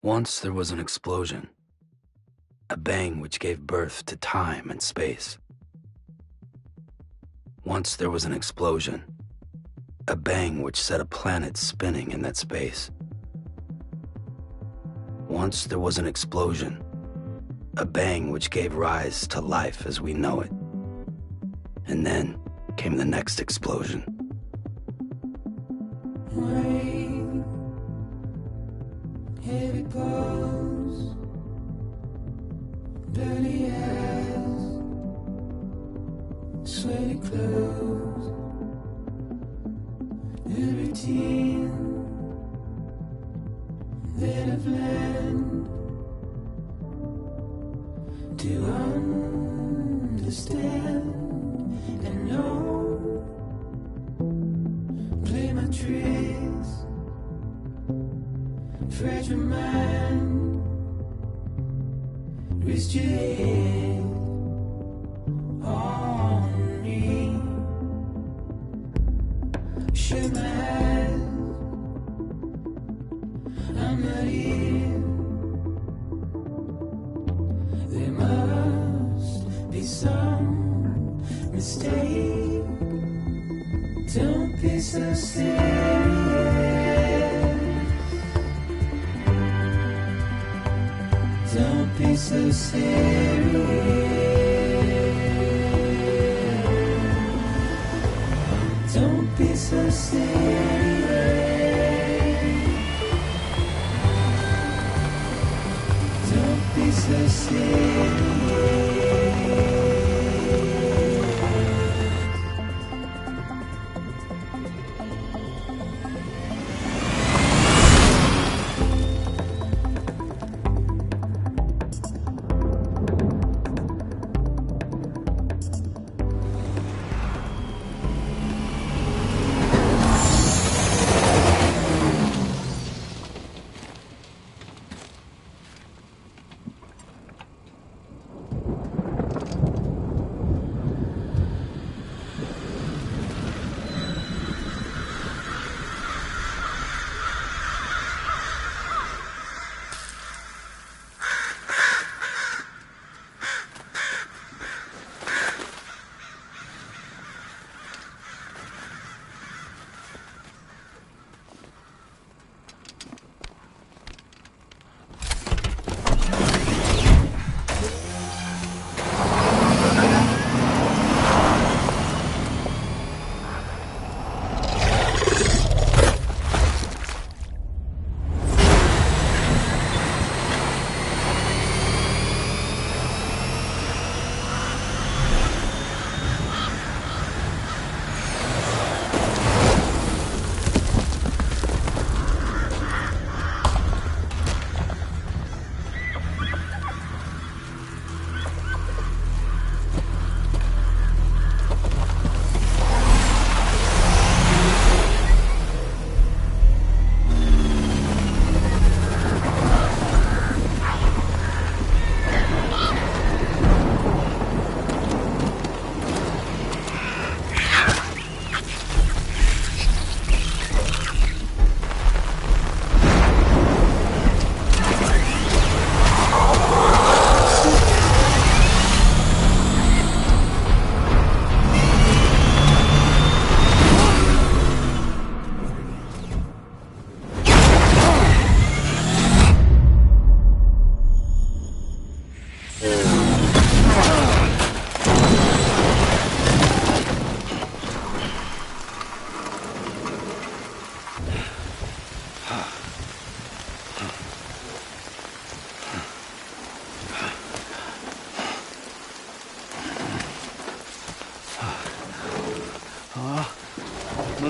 Once there was an explosion, a bang which gave birth to time and space. Once there was an explosion, a bang which set a planet spinning in that space. Once there was an explosion, a bang which gave rise to life as we know it. And then came the next explosion. Rain, here it goes, dirty eyes, sweaty clothes, the routine that I've learned to understand and know. Play my tricks, fragile mind, rest your head on me. Shut my eyes, I'm not here. There must be some mistake. Don't be so serious. Don't be so serious. Don't be so serious. Don't be so serious.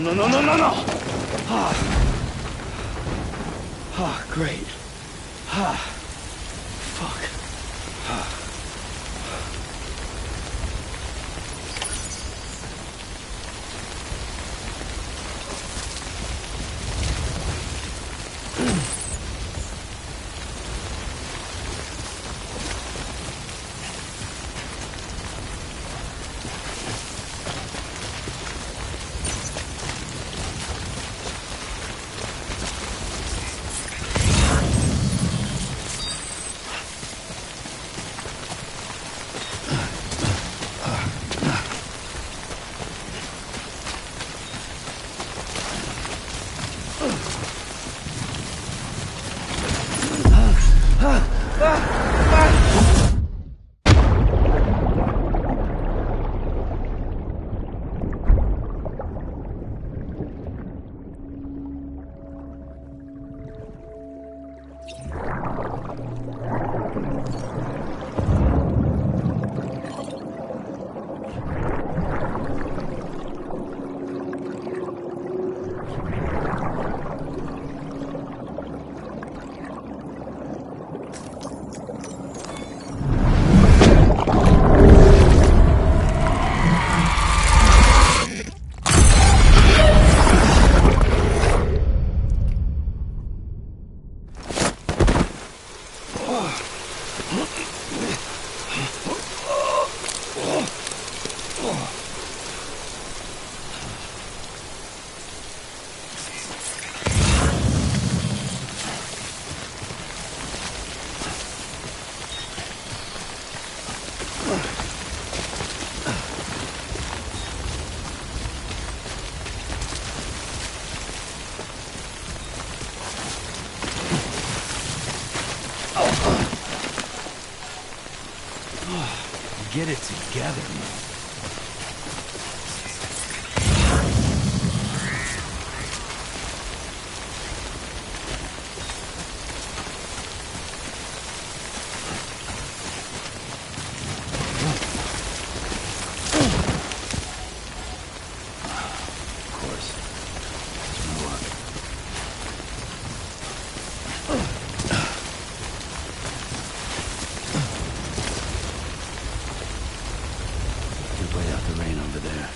No. Great. Fuck. Get it together, man. Of course. No luck. Good way out the rain over there.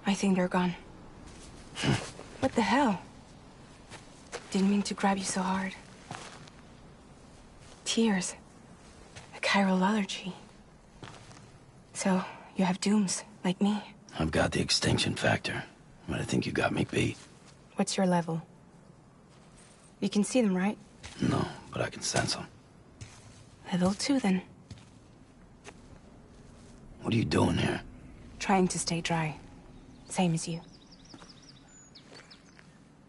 I think they're gone. What the hell? Didn't mean to grab you so hard. Tears. A chiral allergy. So, you have dooms, like me. I've got the extinction factor, but I think you got me beat. What's your level? You can see them, right? No, but I can sense them. Level 2, then. What are you doing here? Trying to stay dry. Same as you.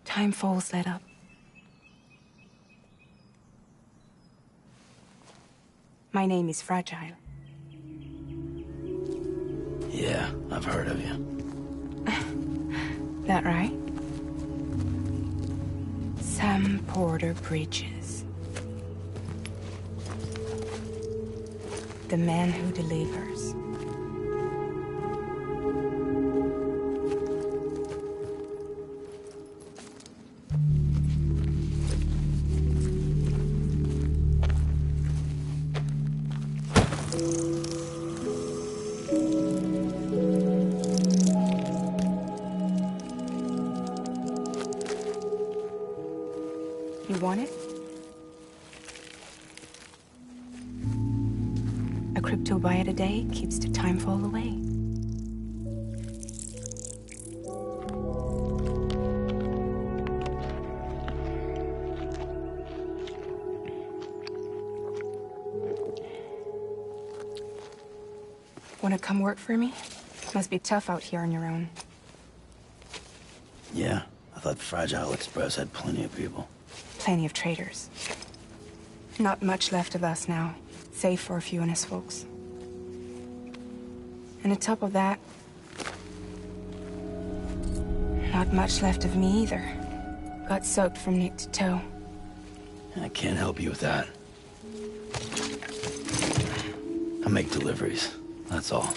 Time falls let up. My name is Fragile. Yeah, I've heard of you. That right? Sam Porter Bridges. The man who delivers. You want it? A crypto byte a day keeps the time fall away. Wanna come work for me? Must be tough out here on your own. Yeah, I thought Fragile Express had plenty of people. Plenty of traitors. Not much left of us now, save for a few honest folks. And on top of that, not much left of me either. Got soaked from neck to toe. I can't help you with that. I make deliveries, that's all.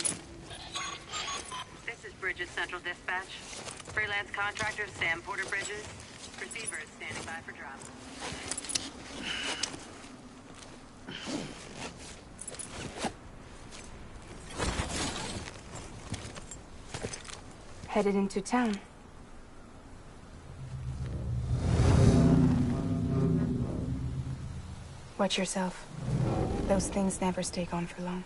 This is Bridges Central Dispatch. Freelance contractor Sam Porter Bridges. Receiver is standing by for drop. Headed into town. Watch yourself. Those things never stay gone for long.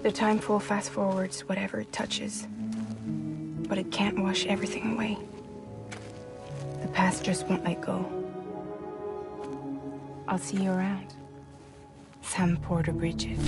The time full fast forwards whatever it touches. But it can't wash everything away. The past just won't let go. I'll see you around. Sam Porter Bridges.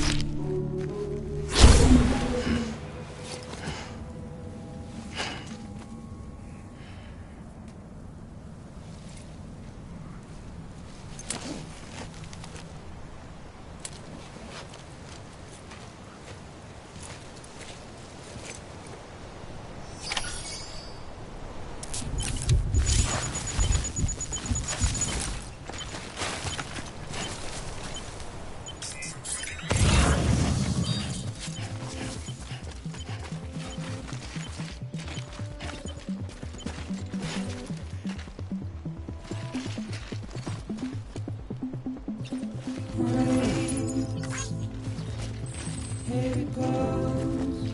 Here it goes.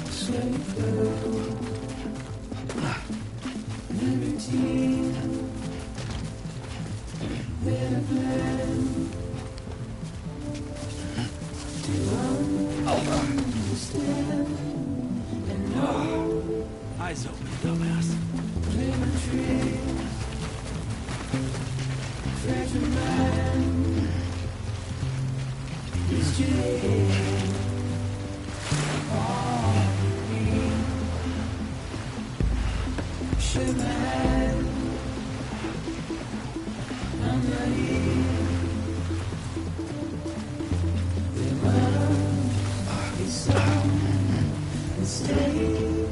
Slowly through liberty, with a plan to understand and know. Eyes open, dumbass. Tree, treasure man is jaded. Shaman, I'm naive. The love is so mistake.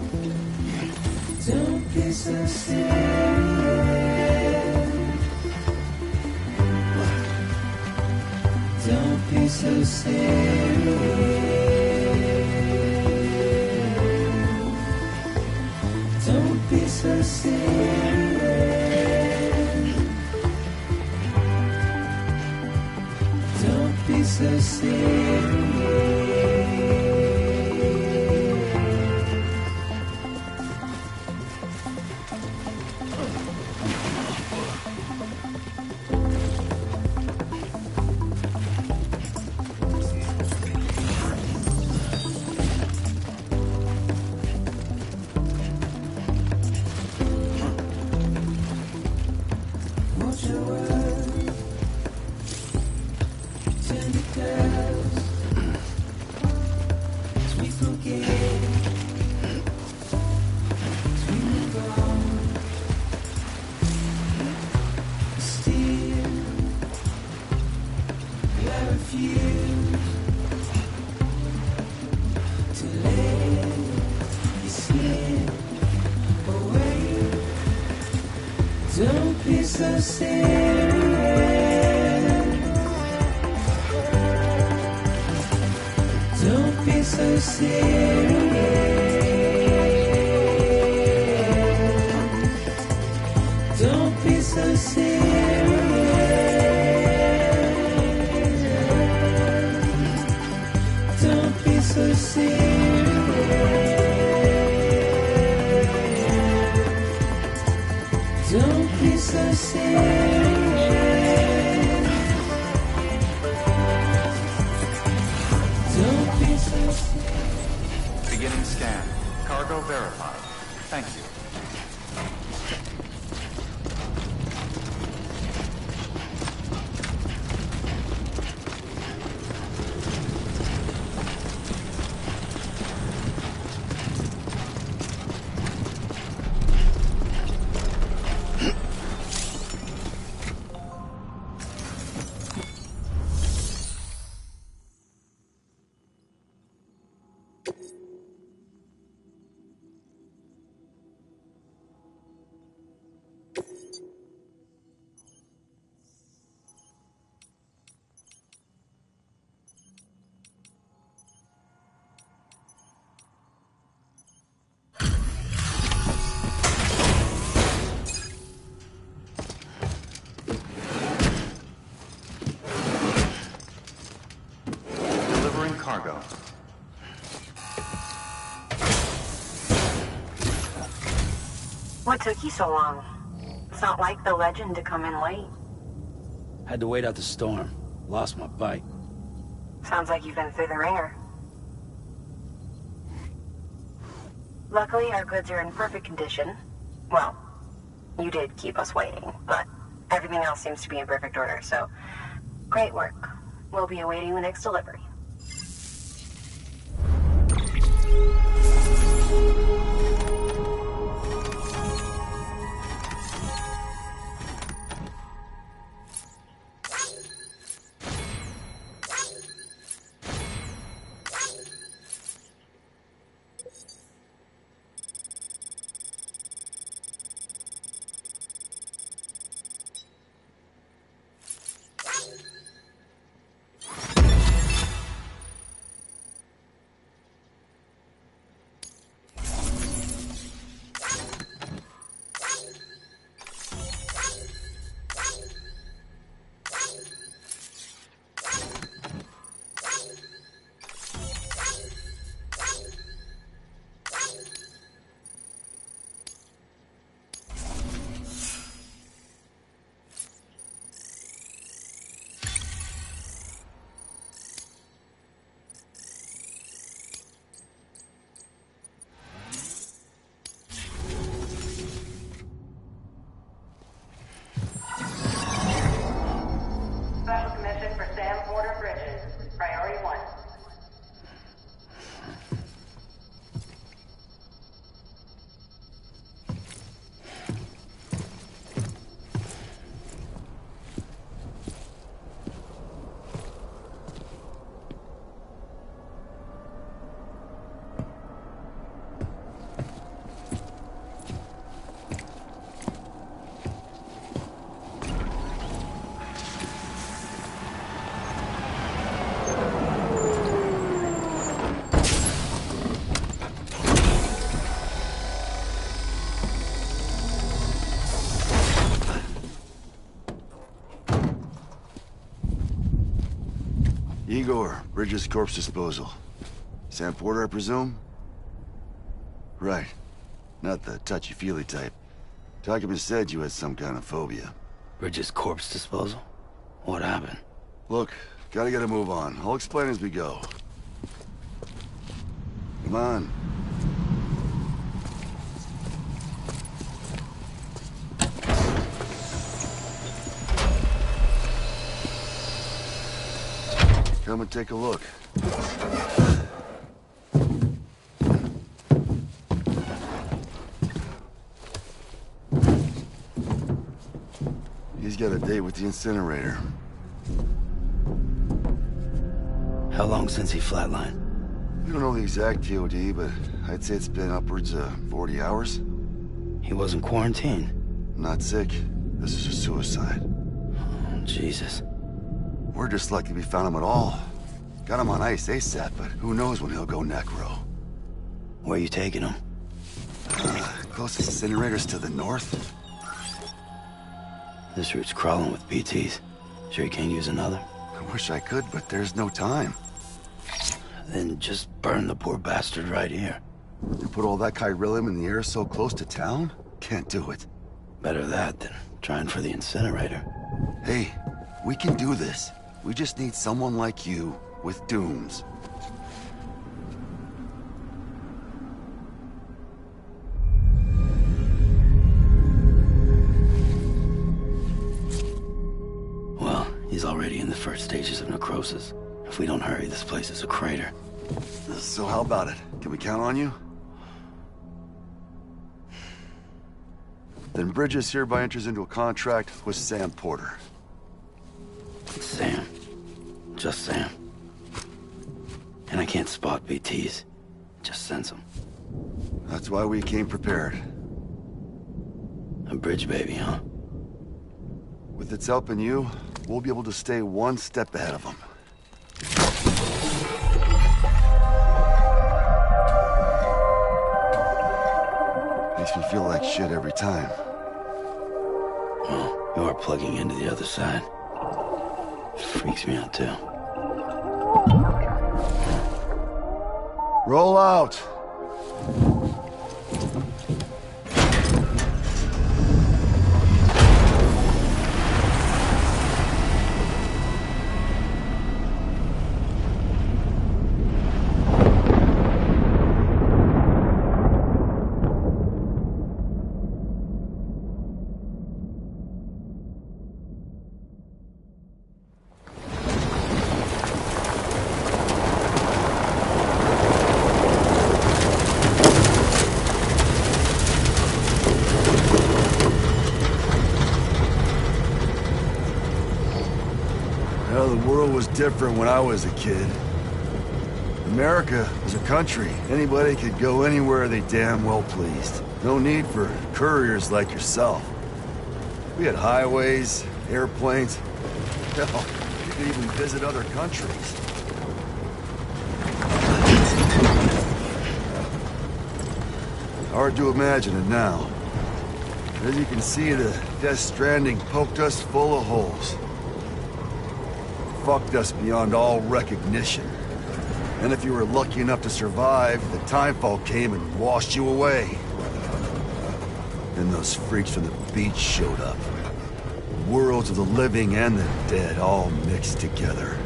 Don't get be so serious. Don't be so serious. Don't be so serious. Don't be so serious. Watch your words, tender girls, as we forget, as we move on. Still, I refuse to let you slip away. Don't be so serious. Don't be so serious. Don't be so serious. Don't be so serious. Don't be so serious. Don't be so serious. Beginning scan. Cargo verified. Thank you. Delivering cargo. What took you so long? It's not like the legend to come in late. Had to wait out the storm. Lost my bike. Sounds like you've been through the ringer. Luckily, our goods are in perfect condition. Well, you did keep us waiting, but everything else seems to be in perfect order, so great work. We'll be awaiting the next delivery. or Bridges Corpse Disposal? Sam Porter, I presume? Right. Not the touchy-feely type. Document said you had some kind of phobia. Bridges corpse disposal? What happened? Look, gotta get a move on. I'll explain as we go. Come on. Come and take a look. He's got a date with the incinerator. How long since he flatlined? We don't know the exact TOD, but I'd say it's been upwards of 40 hours. He wasn't quarantined. Not sick. This is a suicide. Oh, Jesus. We're just lucky we found him at all. Got him on ice ASAP, but who knows when he'll go necro. Where you taking him? Closest incinerator's to the north. This route's crawling with BTs. Sure you can't use another? I wish I could, but there's no time. Then just burn the poor bastard right here. You put all that chiralium in the air so close to town? Can't do it. Better that than trying for the incinerator. Hey, we can do this. We just need someone like you with dooms. Well, he's already in the first stages of necrosis. If we don't hurry, this place is a crater. So how about it? Can we count on you? Then Bridges hereby enters into a contract with Sam Porter. Sam. Just Sam. And I can't spot BTs. Just sense them. That's why we came prepared. A bridge baby, huh? With its help and you, we'll be able to stay one step ahead of them. Makes me feel like shit every time. Well, you are plugging into the other side. It freaks me out, too. Roll out! Well, the world was different when I was a kid. America was a country. Anybody could go anywhere they damn well pleased. No need for couriers like yourself. We had highways, airplanes. Hell, you could even visit other countries. Hard to imagine it now. As you can see, the Death Stranding poked us full of holes. Fucked us beyond all recognition. And if you were lucky enough to survive, the timefall came and washed you away. Then those freaks from the beach showed up. Worlds of the living and the dead all mixed together.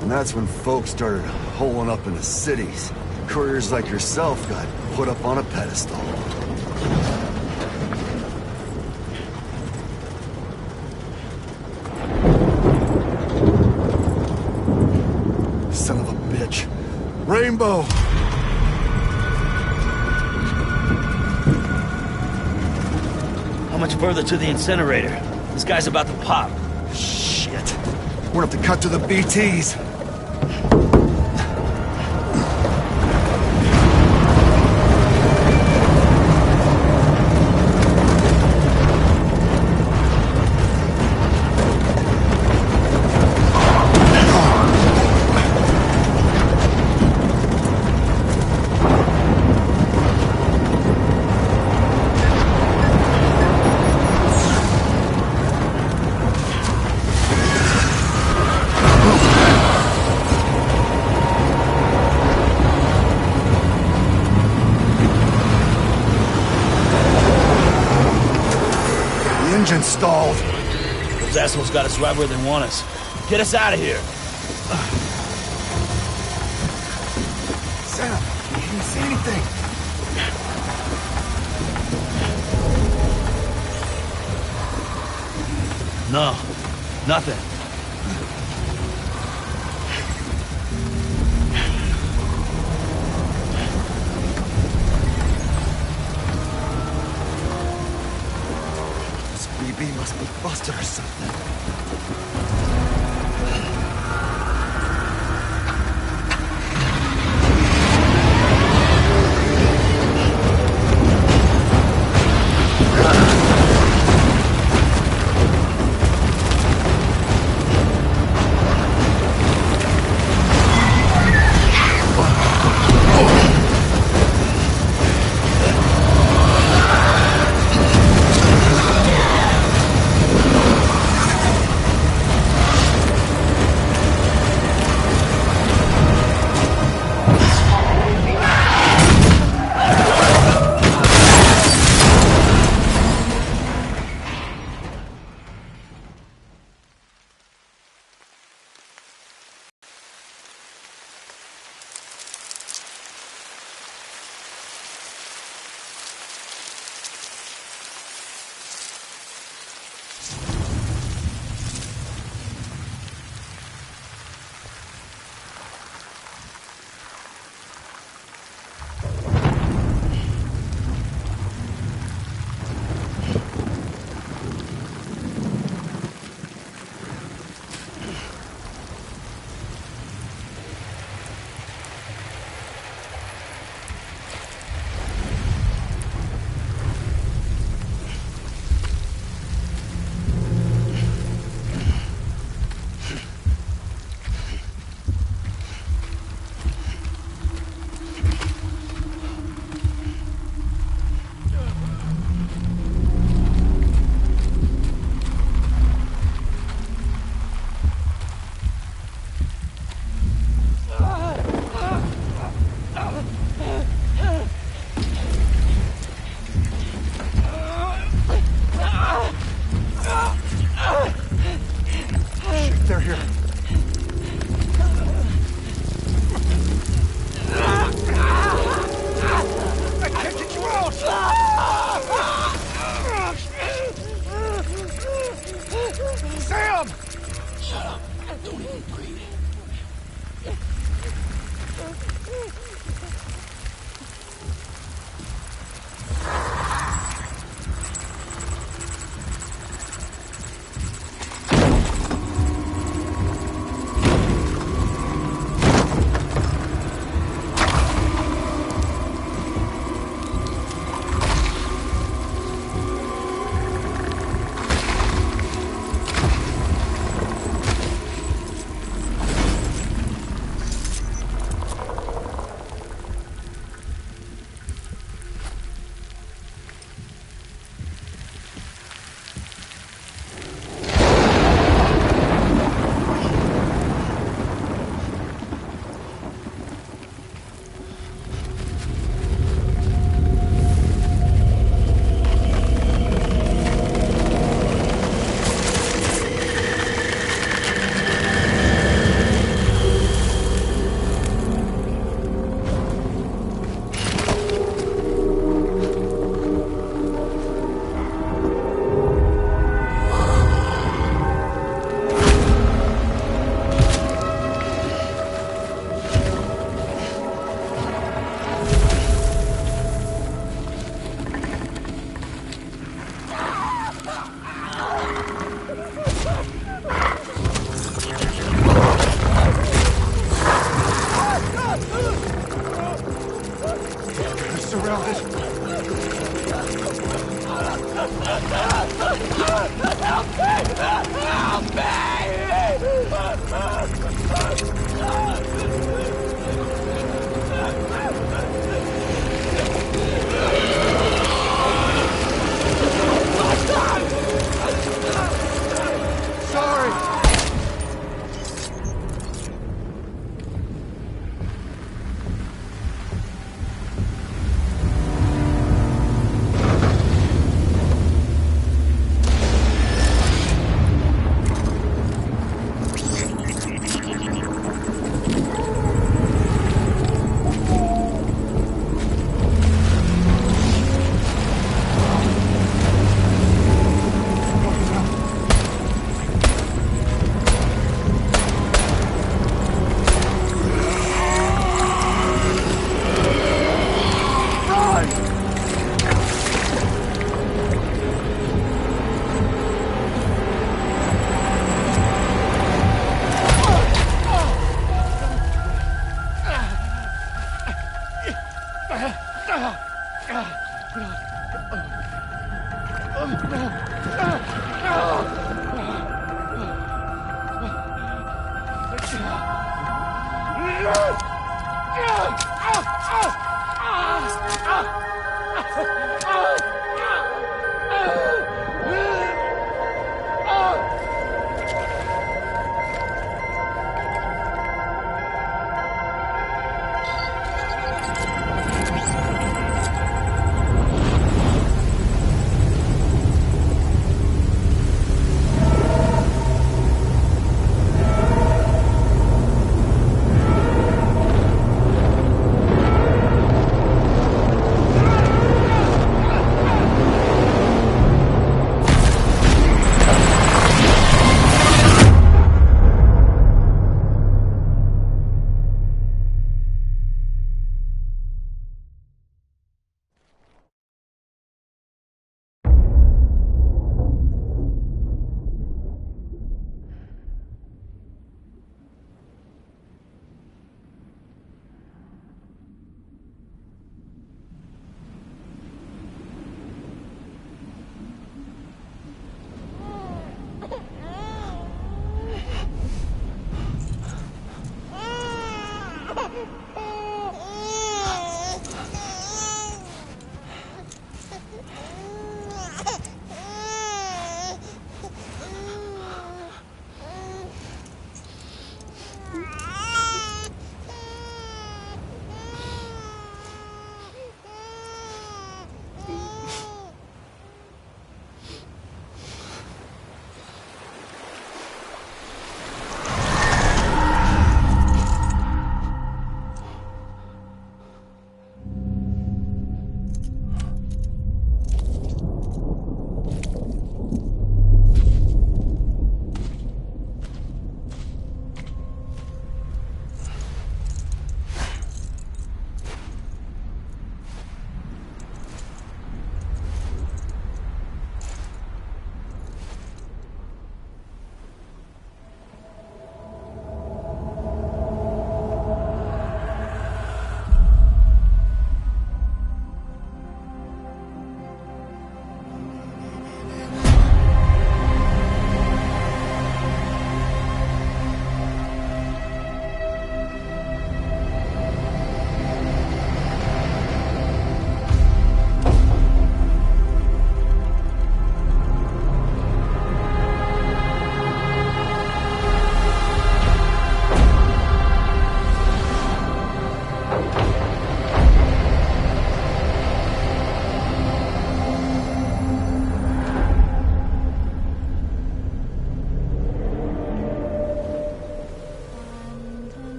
And that's when folks started holing up in the cities. Couriers like yourself got put up on a pedestal. Son of a bitch. Rainbow! How much further to the incinerator? This guy's about to pop. Shit. We're gonna have to cut to the BTs. engine stalled. Those assholes got us right where they want us. Get us out of here. Sam, can you see anything? No, nothing. This BB must be busted or something. They're here. I can't get you out! Sam! Shut up. Don't even breathe.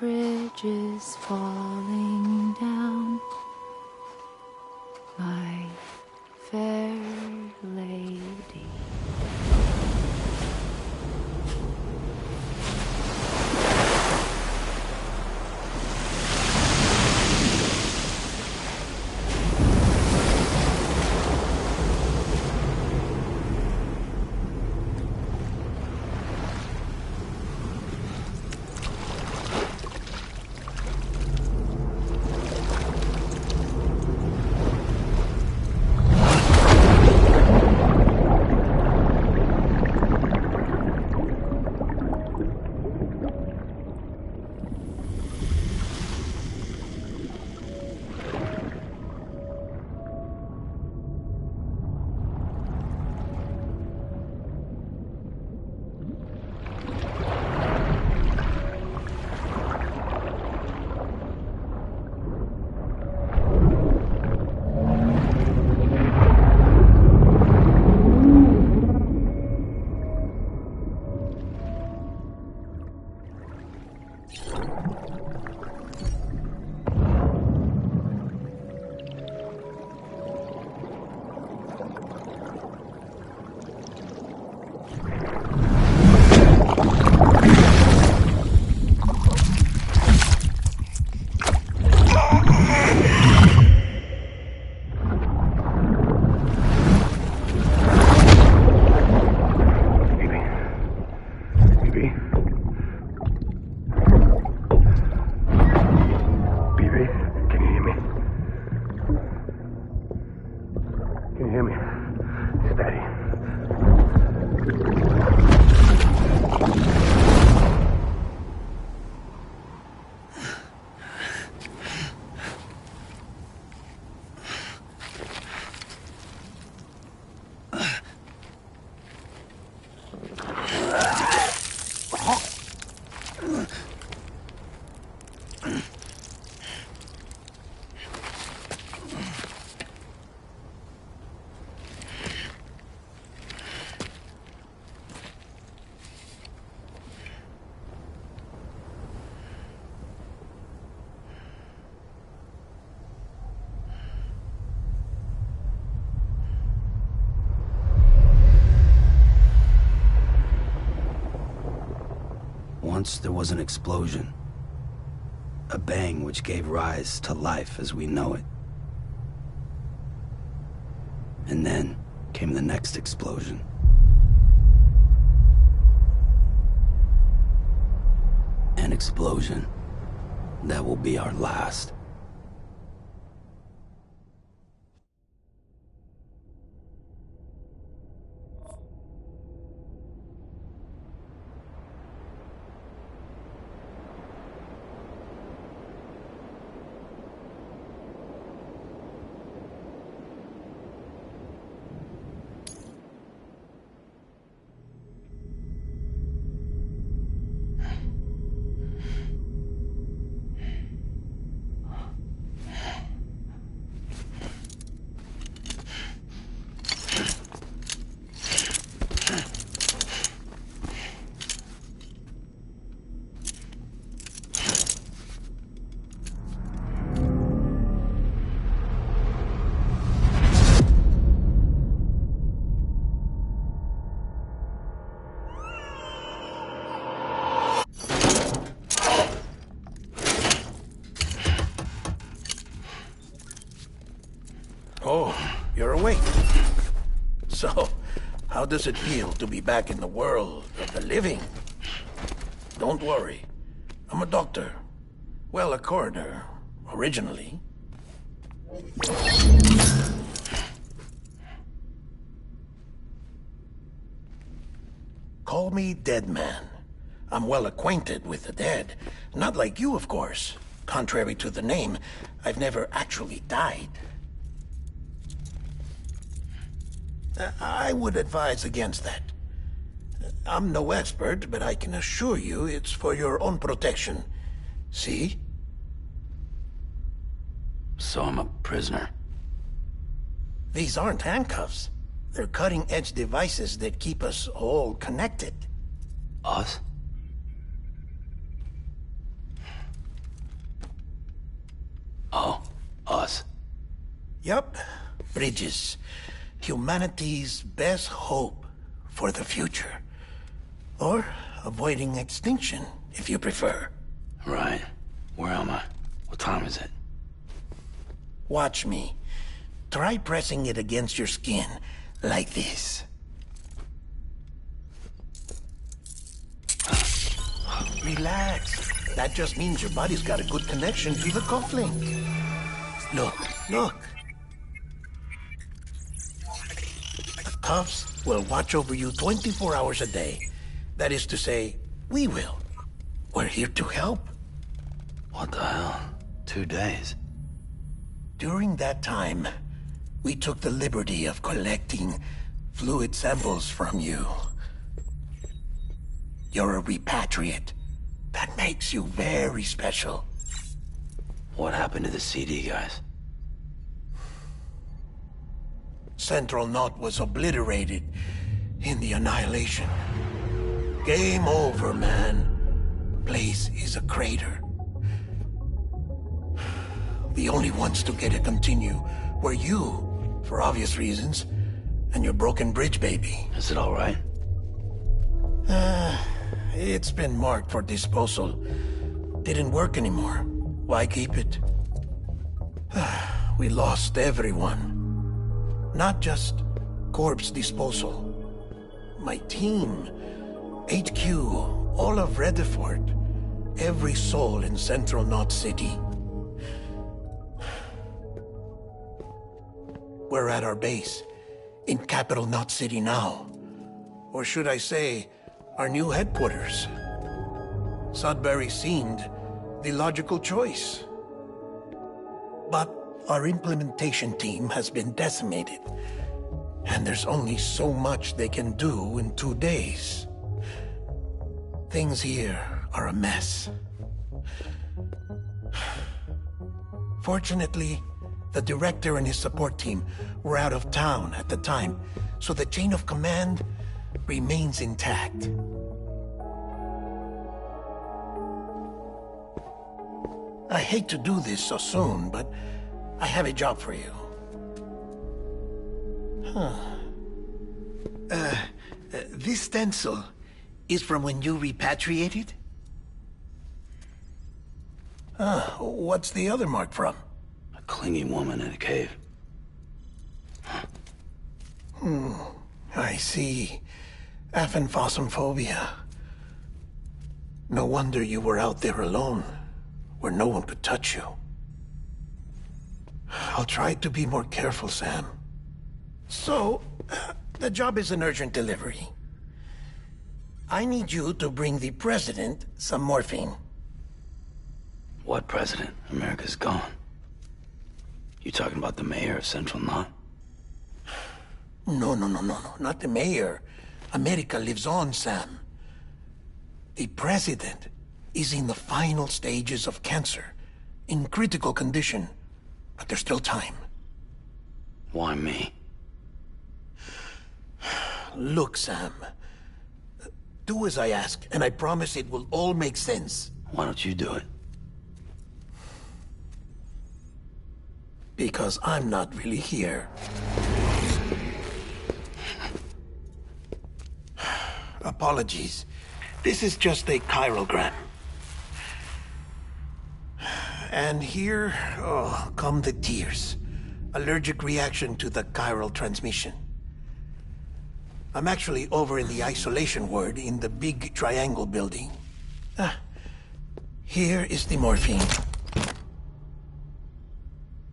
bridges falling down, my fair lady. Once there was an explosion. A bang which gave rise to life as we know it. And then came the next explosion. An explosion that will be our last. Oh, you're awake. So, how does it feel to be back in the world of the living? Don't worry. I'm a doctor. Well, a coroner, originally. Call me Dead Man. I'm well acquainted with the dead. Not like you, of course. Contrary to the name, I've never actually died. I would advise against that. I'm no expert, but I can assure you it's for your own protection. See? So I'm a prisoner. These aren't handcuffs. They're cutting-edge devices that keep us all connected. Us? Oh, us. Yup. Bridges. Humanity's best hope for the future. Or avoiding extinction, if you prefer. Right. Where am I? What time is it? Watch me. Try pressing it against your skin, like this. Relax. That just means your body's got a good connection to the cufflink. Look, look. The cuffs will watch over you 24 hours a day. That is to say, we will. We're here to help. What the hell? 2 days? During that time, we took the liberty of collecting fluid samples from you. You're a repatriate. That makes you very special. What happened to the CD guys? Central Knot was obliterated in the Annihilation. Game over, man. Place is a crater. The only ones to get to continue were you, for obvious reasons, and your broken bridge baby. Is it all right? It's been marked for disposal. Didn't work anymore. Why keep it? We lost everyone. Not just corpse disposal. My team, HQ, all of Redefort, every soul in Central Knot City. We're at our base, in Capital Knot City now. Or should I say, our new headquarters. Sudbury seemed the logical choice. But our implementation team has been decimated, and there's only so much they can do in 2 days. Things here are a mess. Fortunately, the director and his support team were out of town at the time, so the chain of command remains intact. I hate to do this so soon, but I have a job for you. This stencil is from when you repatriated? What's the other mark from? A clingy woman in a cave. I see. Aphenphosmphobia. No wonder you were out there alone, where no one could touch you. I'll try to be more careful, Sam. So, the job is an urgent delivery. I need you to bring the president some morphine. What president? America's gone. You talking about the mayor of Central Knot? No, not the mayor. America lives on, Sam. The president is in the final stages of cancer, in critical condition, but there's still time. Why me? Look, Sam. Do as I ask, and I promise it will all make sense. Why don't you do it? Because I'm not really here. Apologies. This is just a chiralgram. And here, come the tears. Allergic reaction to the chiral transmission. I'm actually over in the isolation ward in the big triangle building. Here is the morphine.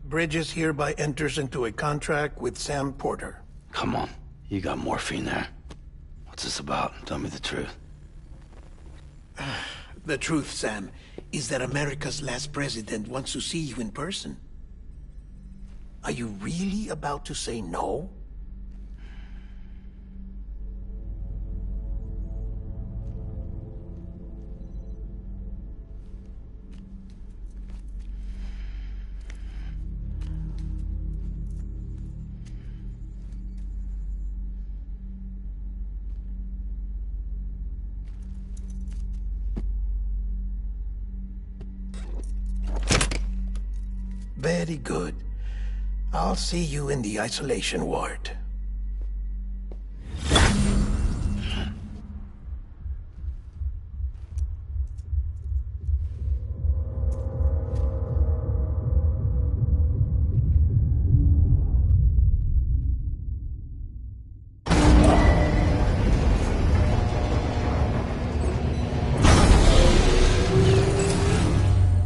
Bridges hereby enters into a contract with Sam Porter. Come on. You got morphine there. What's this about? Tell me the truth. The truth, Sam, is that America's last president wants to see you in person. Are you really about to say no? Very good. I'll see you in the isolation ward.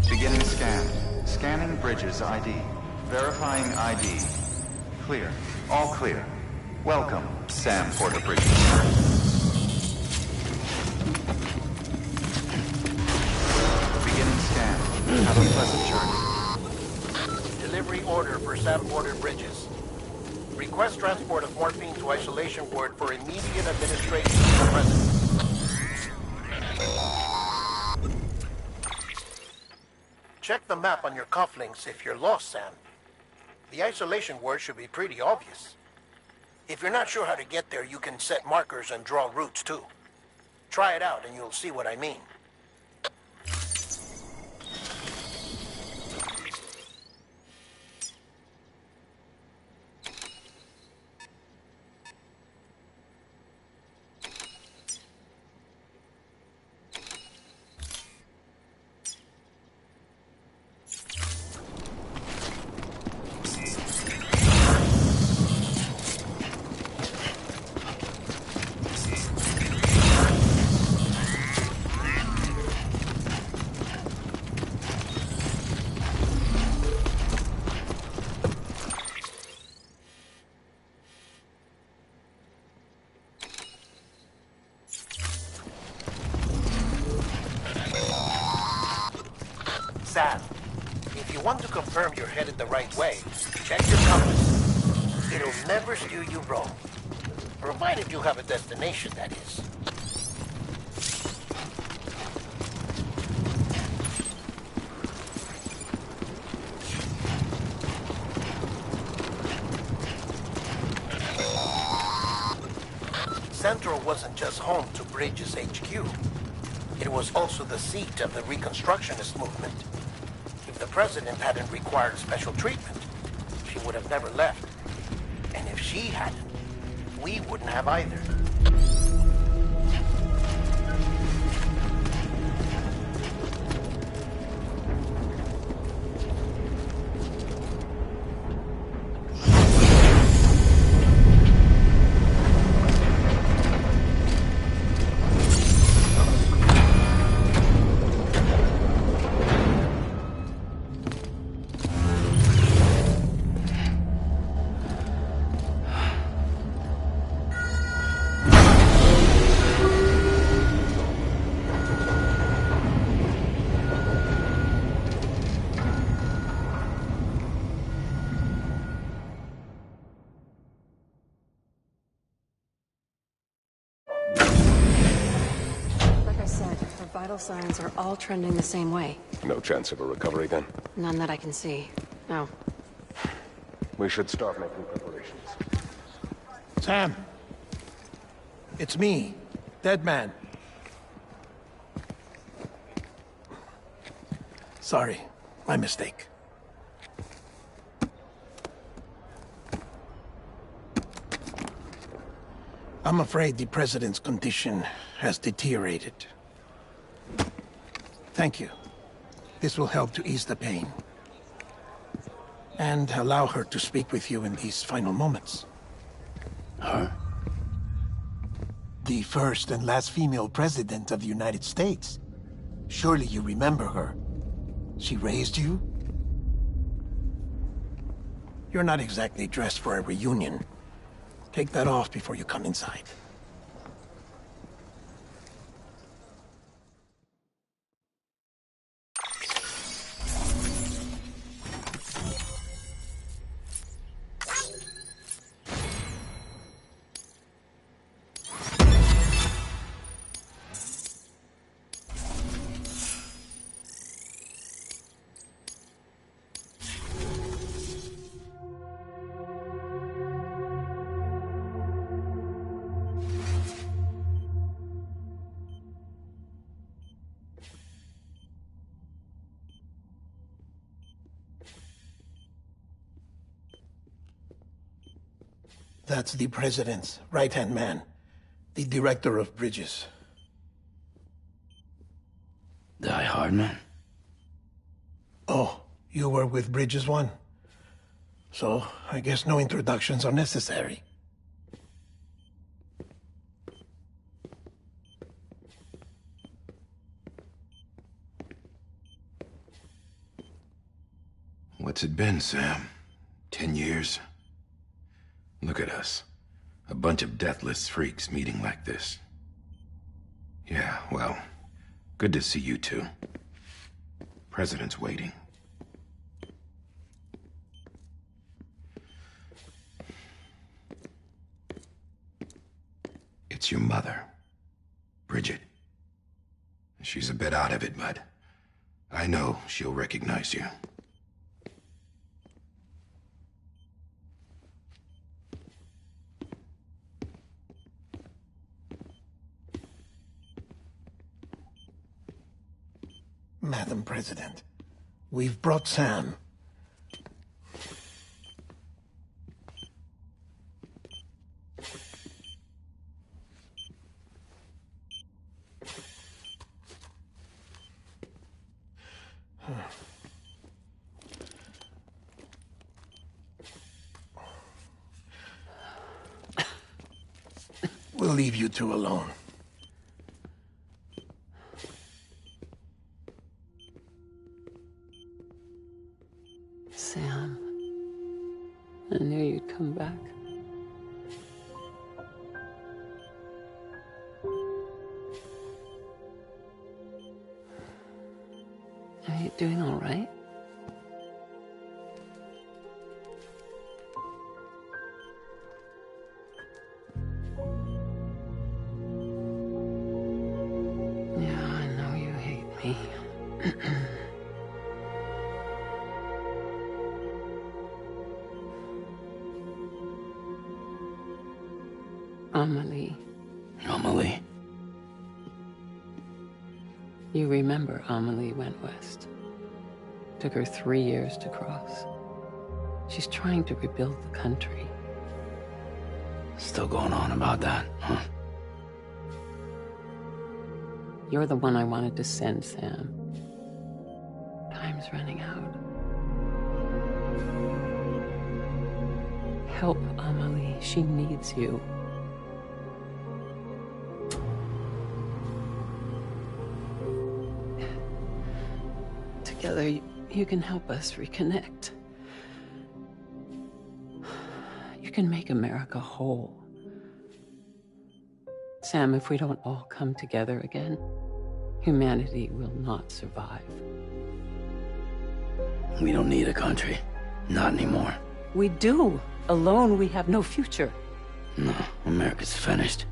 Beginning scan. Scanning Bridges ID. Verifying ID. Clear. All clear. Welcome, Sam Porter Bridges. Beginning scan. Have a pleasant journey. Delivery order for Sam Porter Bridges. Request transport of morphine to isolation ward for immediate administration to the president. Check the map on your cufflinks if you're lost, Sam. The isolation word should be pretty obvious. If you're not sure how to get there, you can set markers and draw routes too. Try it out and you'll see what I mean. Sam, if you want to confirm you're headed the right way, check your compass. It'll never steer you wrong. Provided you have a destination, that is. Central wasn't just home to Bridges HQ. It was also the seat of the Reconstructionist movement. If the president hadn't required special treatment, she would have never left. And if she hadn't, we wouldn't have either. vital signs are all trending the same way. No chance of a recovery then? None that I can see. No. We should start making preparations. Sam! It's me, Dead Man. Sorry, my mistake. I'm afraid the President's condition has deteriorated. Thank you. This will help to ease the pain. And allow her to speak with you in these final moments. Her? The first and last female president of the United States. Surely you remember her. She raised you? You're not exactly dressed for a reunion. Take that off before you come inside. That's the President's right-hand man, the Director of Bridges. Die Hard man? Oh, you were with Bridges 1? So, I guess no introductions are necessary. What's it been, Sam? 10 years? Look at us. A bunch of deathless freaks meeting like this. Yeah, well, good to see you two. President's waiting. It's your mother, Bridget. She's a bit out of it, but I know she'll recognize you. Madam President, we've brought Sam. We'll leave you two alone. Sam, I knew you'd come back. Are you doing all right? Yeah, I know you hate me. Amelie. Amelie? You remember Amelie went west. Took her 3 years to cross. She's trying to rebuild the country. Still going on about that, huh? You're the one I wanted to send, Sam. Time's running out. Help Amelie. She needs you. Together, you can help us reconnect. You can make America whole. Sam, if we don't all come together again, humanity will not survive. We don't need a country. Not anymore. We do. Alone, we have no future. No, America's finished.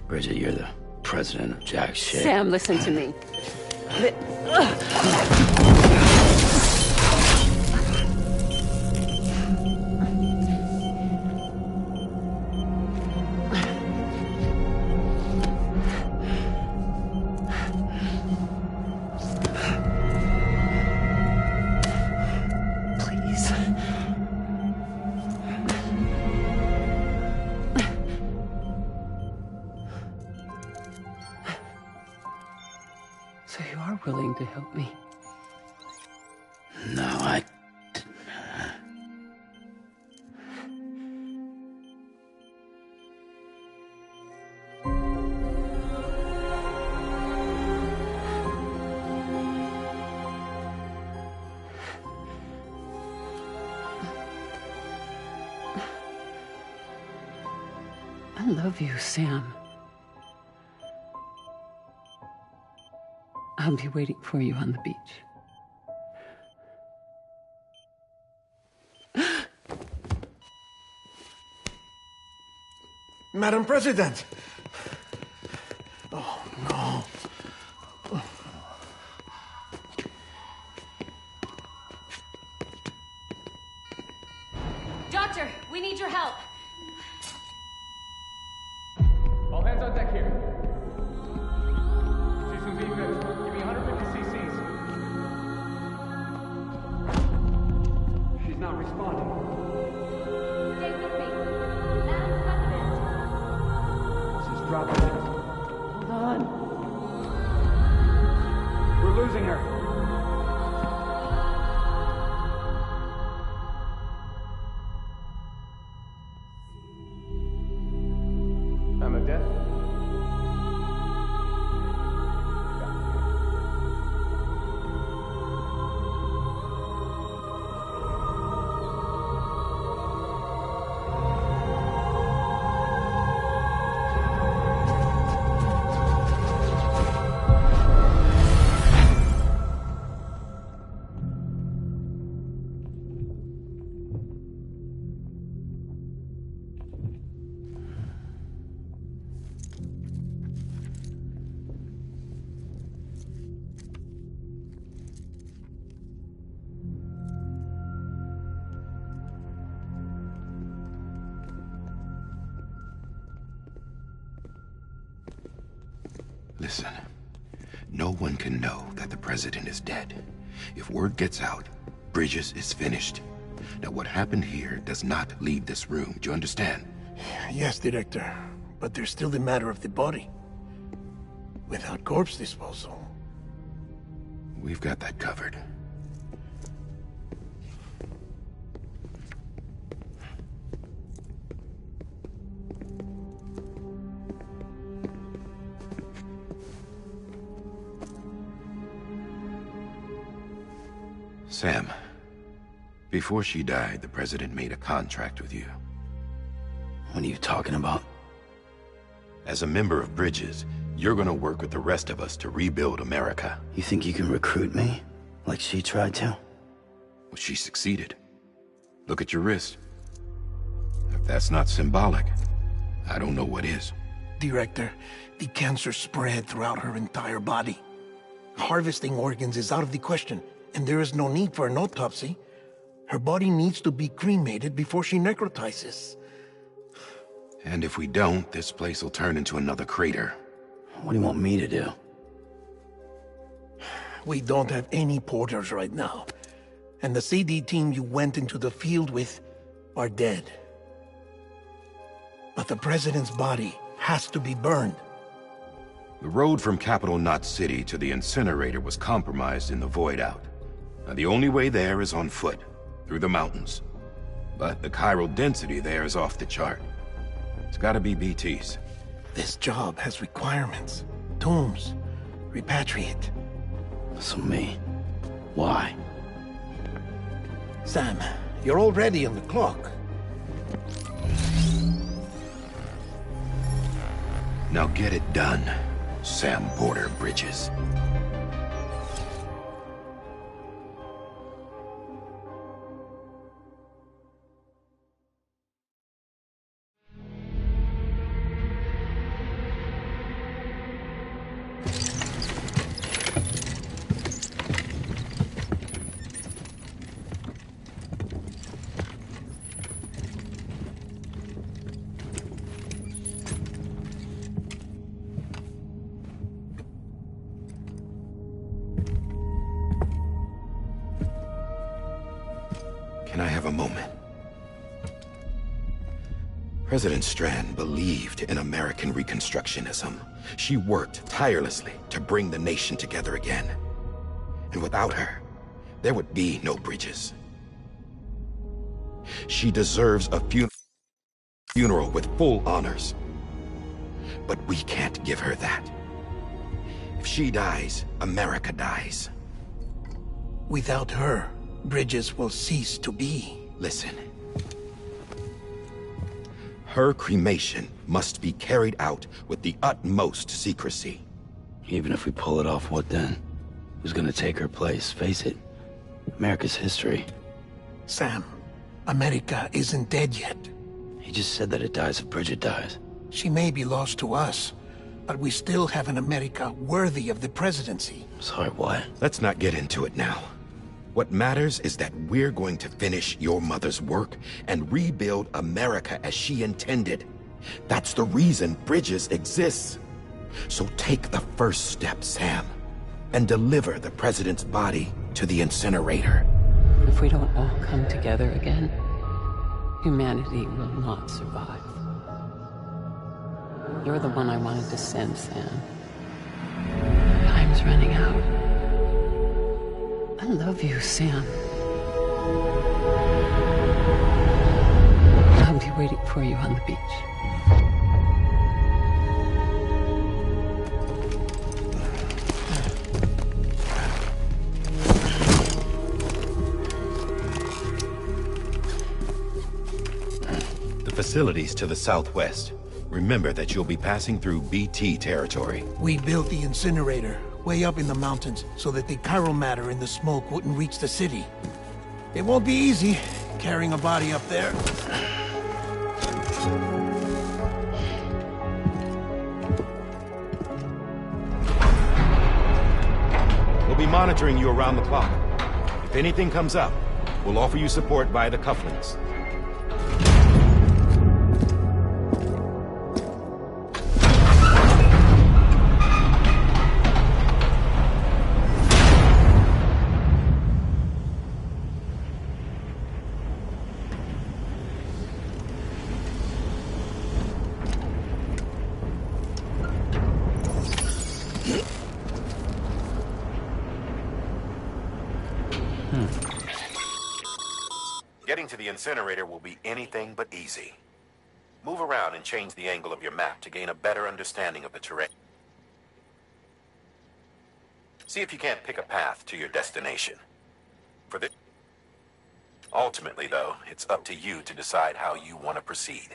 Bridget, you're the president of jack shit. Sam, listen to me. Please. So you are willing to help me? No, I... I love you, Sam. I'll be waiting for you on the beach. Madam President! Oh, no. Doctor, we need your help. All hands on deck here. She's from V-Fifth. Give me 150 cc's. She's not responding. Stay with me. Madam President. She's dropping. Hold on. We're losing her. Time of death? Listen, no one can know that the president is dead. If word gets out, Bridges is finished. Now, what happened here does not leave this room. Do you understand? Yes, Director. But there's still the matter of the body. Without corpse disposal. We've got that covered. Sam, before she died, the president made a contract with you. What are you talking about? As a member of Bridges, you're gonna work with the rest of us to rebuild America. You think you can recruit me? Like she tried to? Well, she succeeded. Look at your wrist. If that's not symbolic, I don't know what is. Director, the cancer spread throughout her entire body. Harvesting organs is out of the question, and there is no need for an autopsy. Her body needs to be cremated before she necrotizes. And if we don't, this place will turn into another crater. What do you want me to do? We don't have any porters right now. And the CD team you went into the field with are dead. But the president's body has to be burned. The road from Capital Knot City to the incinerator was compromised in the void out. Now, the only way there is on foot, through the mountains. But the chiral density there is off the chart. It's gotta be BTs. This job has requirements. Tombs. Repatriate. So me? Why? Sam, you're already on the clock. Now get it done, Sam Porter Bridges. Can I have a moment? President Strand believed in American Reconstructionism. She worked tirelessly to bring the nation together again. And without her, there would be no bridges. She deserves a funeral with full honors. But we can't give her that. If she dies, America dies. Without her, bridges will cease to be. Listen. Her cremation must be carried out with the utmost secrecy. Even if we pull it off, what then? Who's gonna take her place? Face it, America's history. Sam, America isn't dead yet. He just said that it dies if Bridget dies. She may be lost to us, but we still have an America worthy of the presidency. Sorry, what? Let's not get into it now. What matters is that we're going to finish your mother's work and rebuild America as she intended. That's the reason Bridges exists. So take the first step, Sam, and deliver the president's body to the incinerator. If we don't all come together again, humanity will not survive. You're the one I wanted to send, Sam. Time's running out. I love you, Sam. I'll be waiting for you on the beach. The facilities to the southwest. Remember that you'll be passing through BT territory. We built the incinerator way up in the mountains so that the chiral matter in the smoke wouldn't reach the city. It won't be easy carrying a body up there. We'll be monitoring you around the clock. If anything comes up, we'll offer you support via the cufflinks. Getting to the incinerator will be anything but easy. Move around and change the angle of your map to gain a better understanding of the terrain. See if you can't pick a path to your destination. For this, ultimately, though, it's up to you to decide how you want to proceed.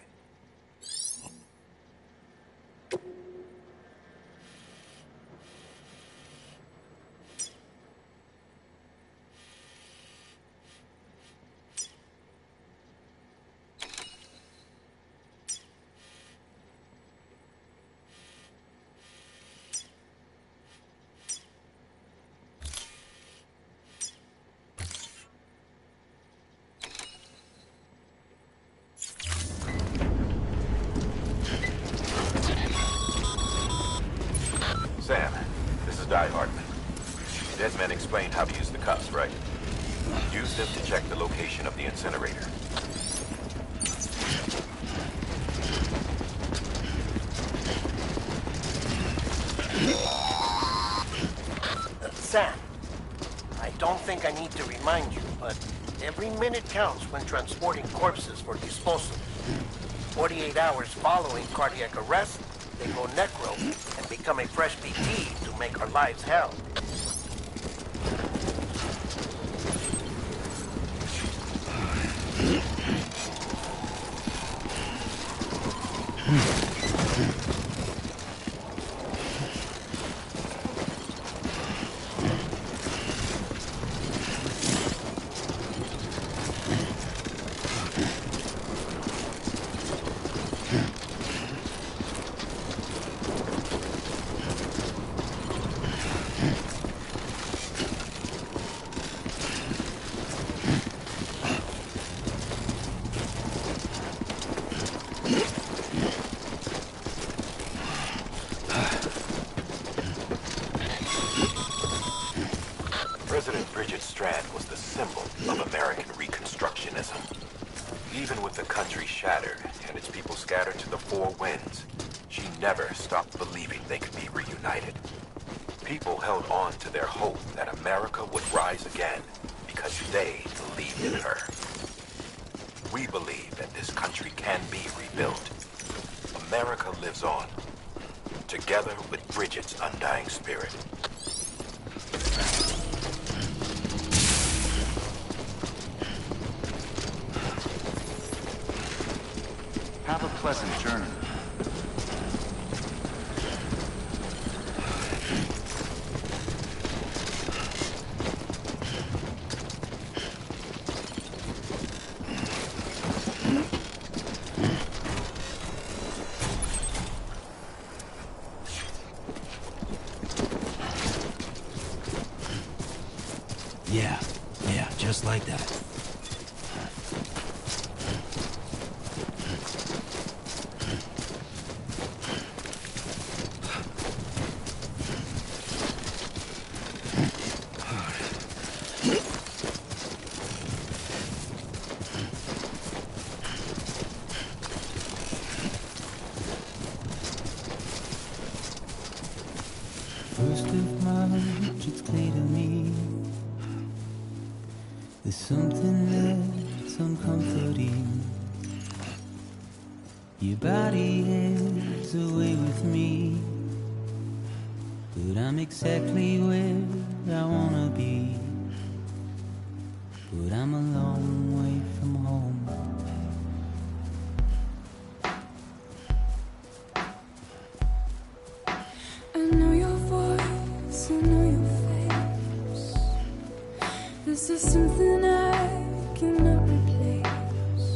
Sam, this is Di Hartman. Desmond explained how to use the cuffs, right? Use them to check the location of the incinerator. Sam, I don't think I need to remind you, but every minute counts when transporting corpses for disposal. 48 hours following cardiac arrest, they go necro and become a fresh BT to make our lives hell. protectionism. Even with the country shattered and its people scattered to the four winds, she never stopped believing they could be reunited. People held on to their hope that America would rise again because they believed in her. We believe that this country can be rebuilt. America lives on, together with Bridget's undying spirit. Have a pleasant journey. Yeah, just like that. First of March, it's clear to me there's something that's uncomforting. Your body is away with me, but I'm exactly where I wanna be. But I'm a long way from home. I know your voice, I know your face. This is something I cannot replace.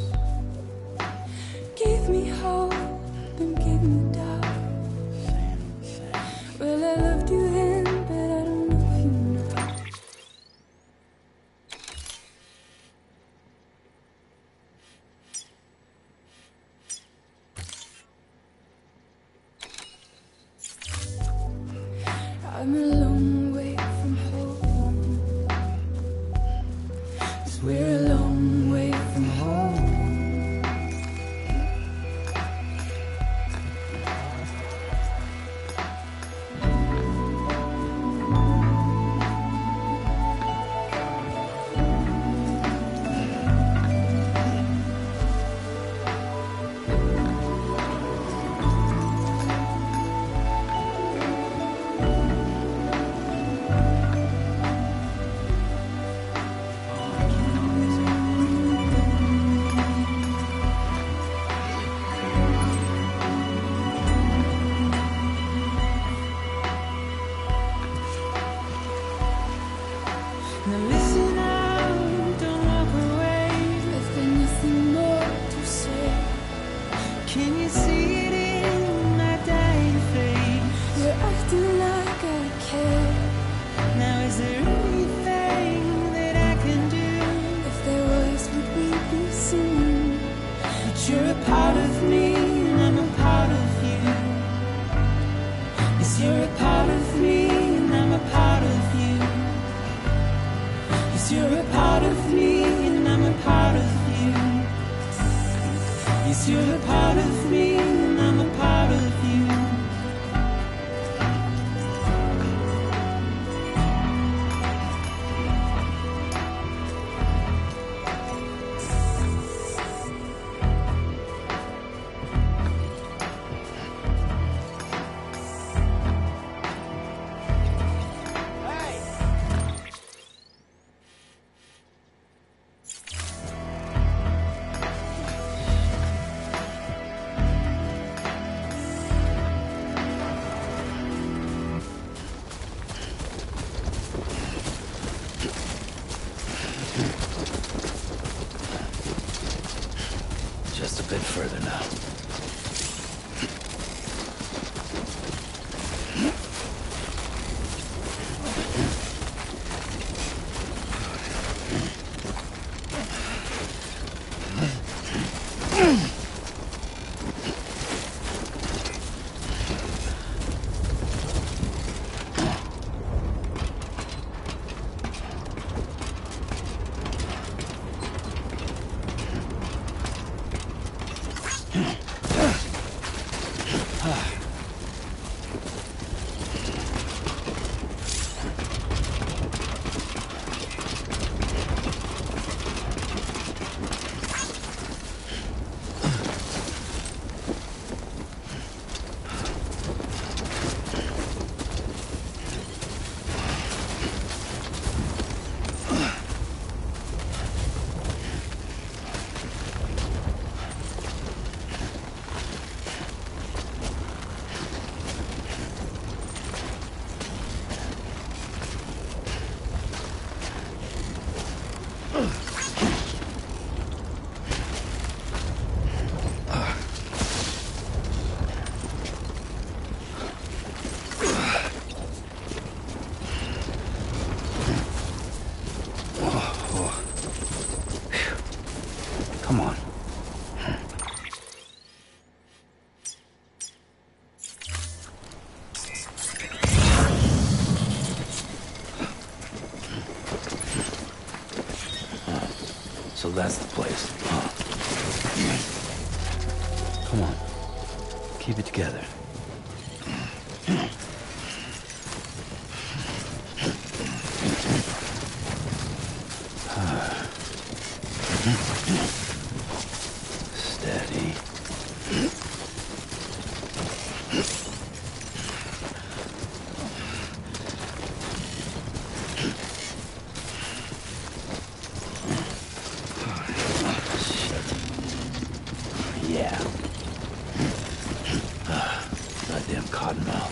Gave me hope and gave me doubt. Well, I loved you then, but I don't love you now. I'm a long way from home. 'Cause we're a long way from home. Now listen out, don't walk away. I've got nothing more to say. Can you see it in my dying face? You're acting like I care. Now is there anything that I can do? If there was, would we be singing? But you're a part of me and I'm a part of you. Yes, you're a part of me and I'm a part of you. Yes, you're a part of me and I'm a part of you. Yes, you're a part of me and I'm a part of you. Just a bit further now. Come on. So that's the place. Come on. Keep it together. Steady. Yeah. Goddamn cottonmouth.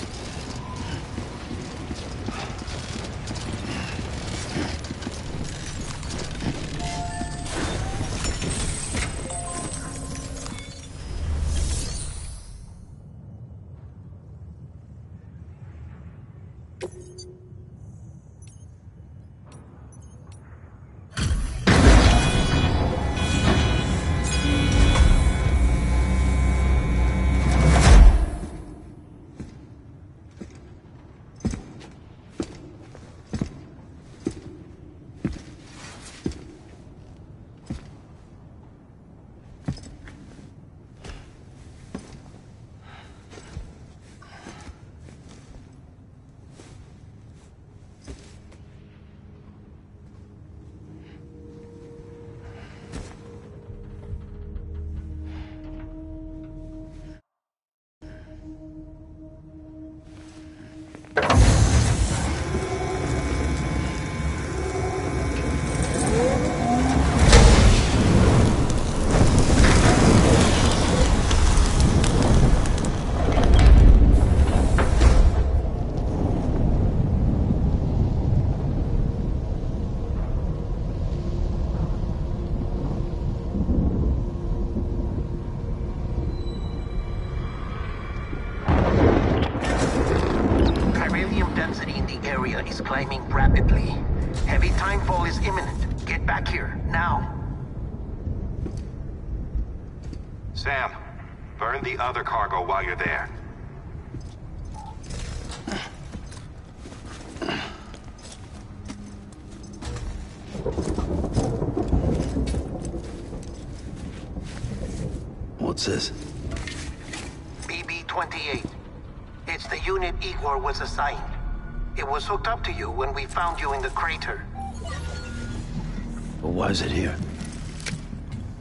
Density in the area is climbing rapidly. Heavy timefall is imminent. Get back here, now. Sam, burn the other cargo while you're there. What's this? BB-28. It's the unit Igor was assigned. It was hooked up to you when we found you in the crater. But why is it here?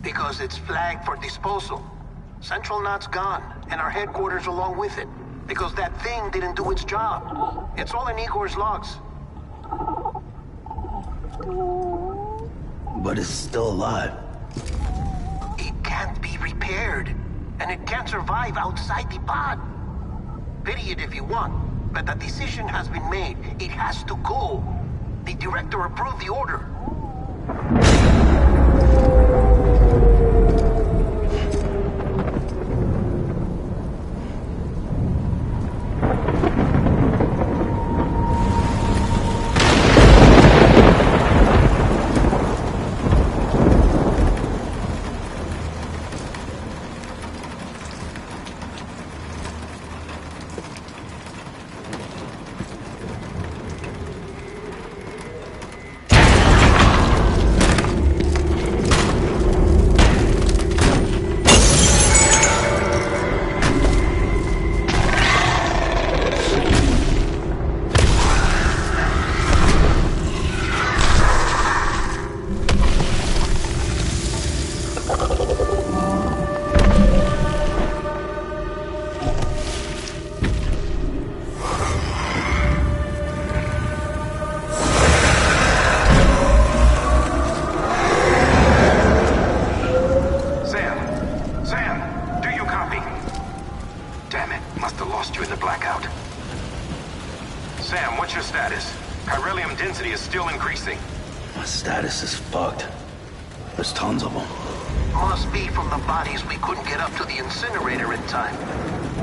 Because it's flagged for disposal. Central Knot's gone, and our headquarters along with it. Because that thing didn't do its job. It's all in Igor's logs. But it's still alive. It can't be repaired, and it can't survive outside the pod. Pity it if you want, but the decision has been made. It has to go. The director approved the order. Sam, what's your status? Chiralium density is still increasing. My status is fucked. There's tons of them. Must be from the bodies we couldn't get up to the incinerator in time.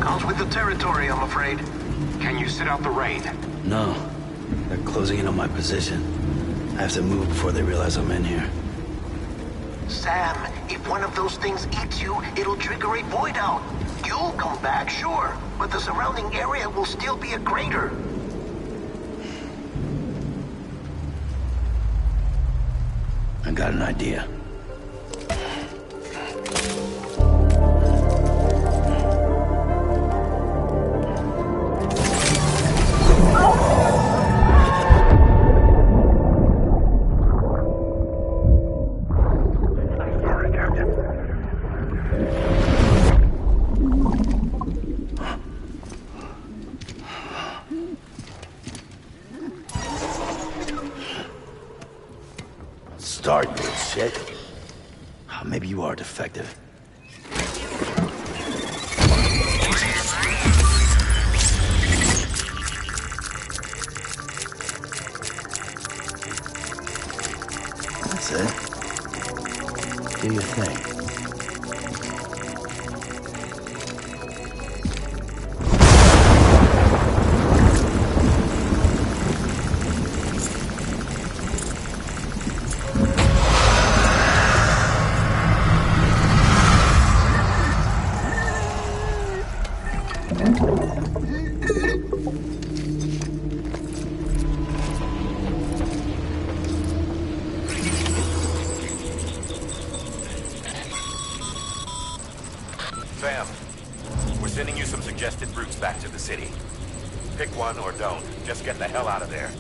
Comes with the territory, I'm afraid. Can you sit out the rain? No. They're closing in on my position. I have to move before they realize I'm in here. Sam, if one of those things eats you, it'll trigger a void out. You'll come back, sure, but the surrounding area will still be a crater. I got an idea. Start, you shit. Maybe you are defective. That's it. Do your thing. Sam, we're sending you some suggested routes back to the city. Pick one or don't. Just get the hell out of there.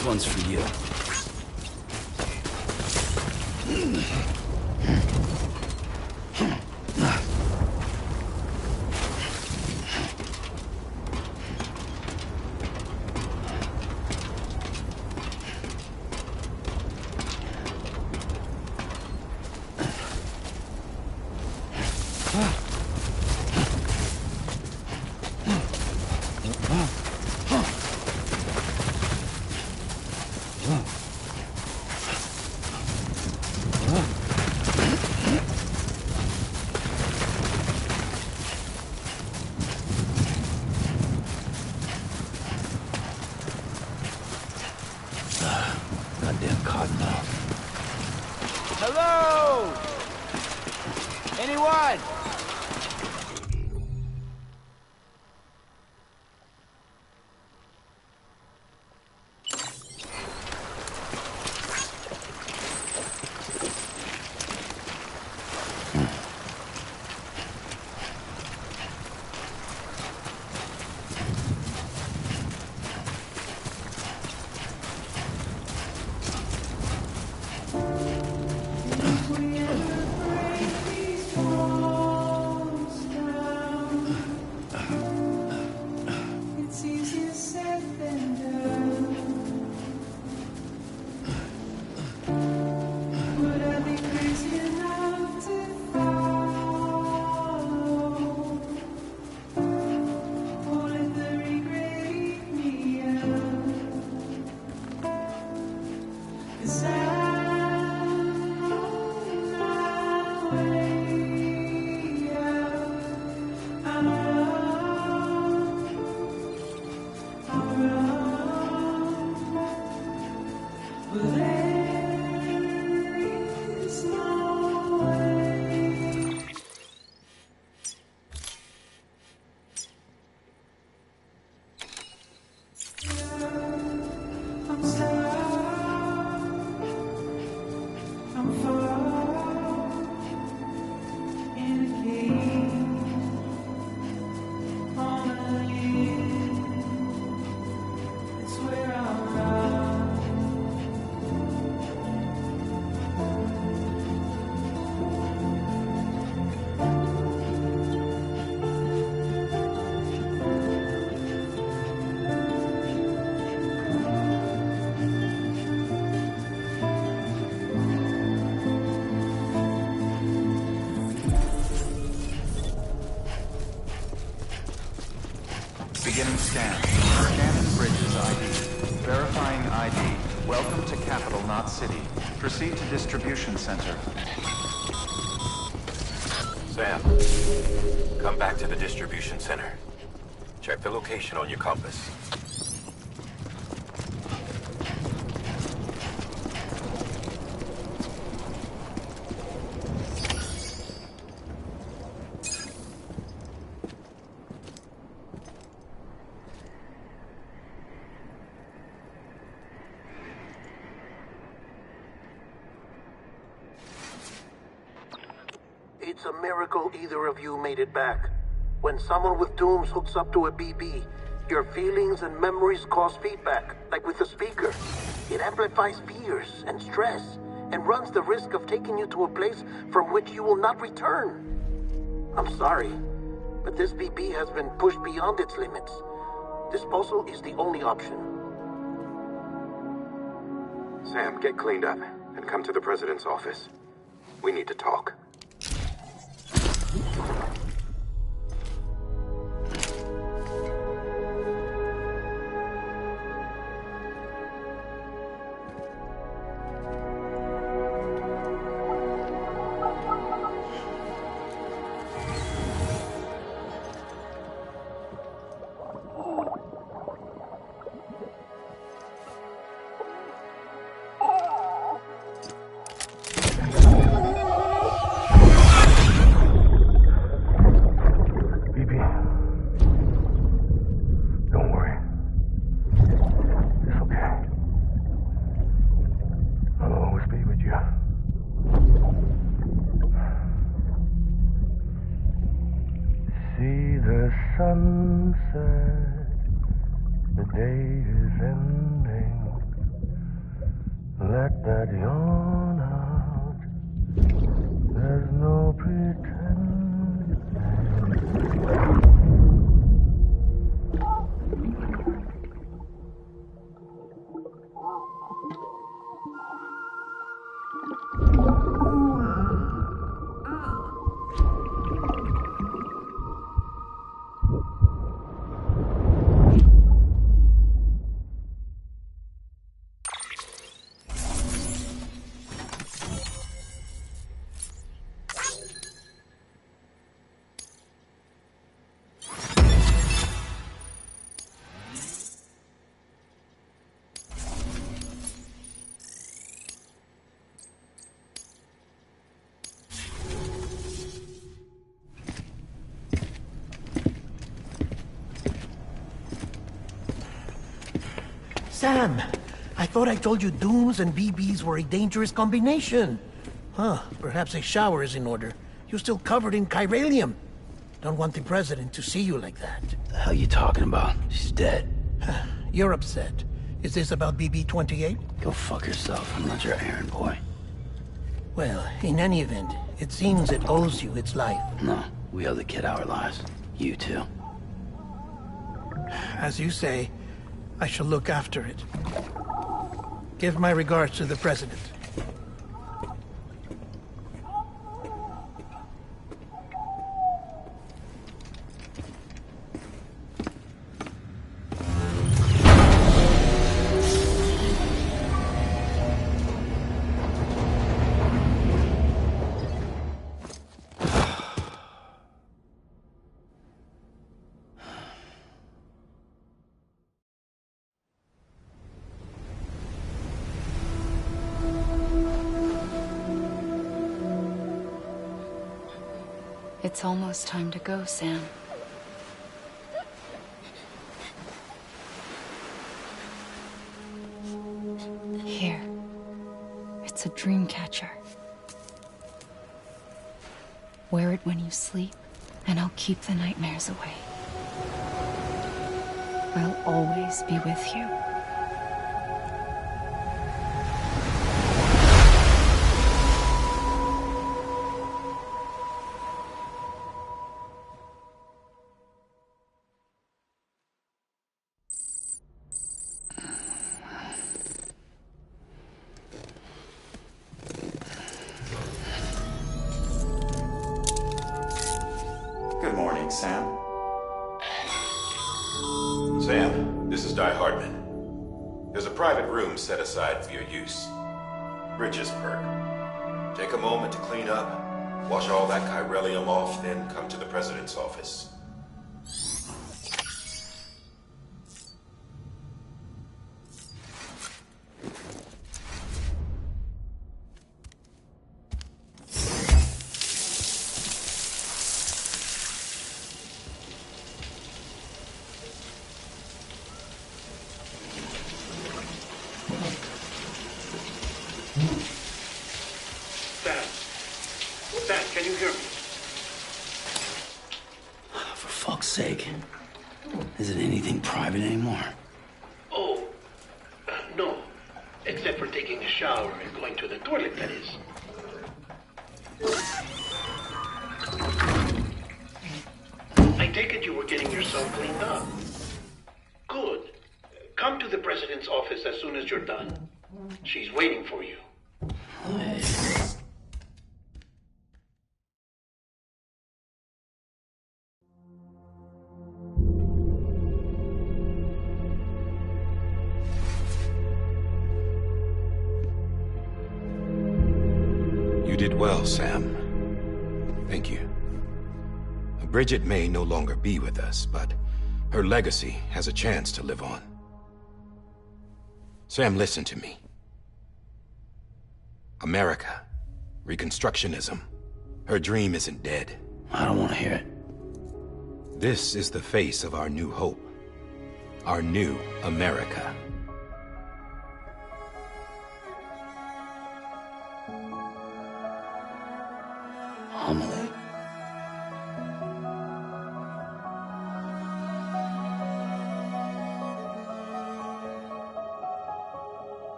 This one's for you. Goddamn cottonmouth. Hello! Anyone? Beginning scan. Scanning Bridges ID. Verifying ID. Welcome to Capital, not City. Proceed to Distribution Center. Sam, come back to the distribution center. Check the location on your compass. It's a miracle either of you made it back. When someone with dooms hooks up to a BB, your feelings and memories cause feedback, like with the speaker. It amplifies fears and stress, and runs the risk of taking you to a place from which you will not return. I'm sorry, but this BB has been pushed beyond its limits. Disposal is the only option. Sam, get cleaned up and come to the President's office. We need to talk. Sunset, the day is ending. Let that yawn out. There's no pretending. Sam, I thought I told you dooms and BBs were a dangerous combination. Huh, perhaps a shower is in order. You're still covered in chiralium. Don't want the president to see you like that. The hell you talking about? She's dead. You're upset. Is this about BB-28? Go fuck yourself. I'm not your errand boy. Well, in any event, it seems it owes you its life. No, we owe the kid our lives. You too. As you say, I shall look after it. Give my regards to the president. It's almost time to go, Sam. Here. It's a dream catcher. Wear it when you sleep, and I'll keep the nightmares away. I'll always be with you. Good morning, Sam. Sam, this is Di Hardman. There's a private room set aside for your use. Bridges perk. Take a moment to clean up, wash all that chiralium off, then come to the president's office. Sam, can you hear me? For fuck's sake. Is it anything private anymore? Oh, no. Except for taking a shower and going to the toilet, that is. I take it you were getting yourself cleaned up. Good. Come to the president's office as soon as you're done. She's waiting for you. You did well, Sam. Thank you. Bridget may no longer be with us, but her legacy has a chance to live on. Sam, listen to me. America, Reconstructionism, her dream isn't dead. I don't want to hear it. This is the face of our new hope. Our new America. Amelie.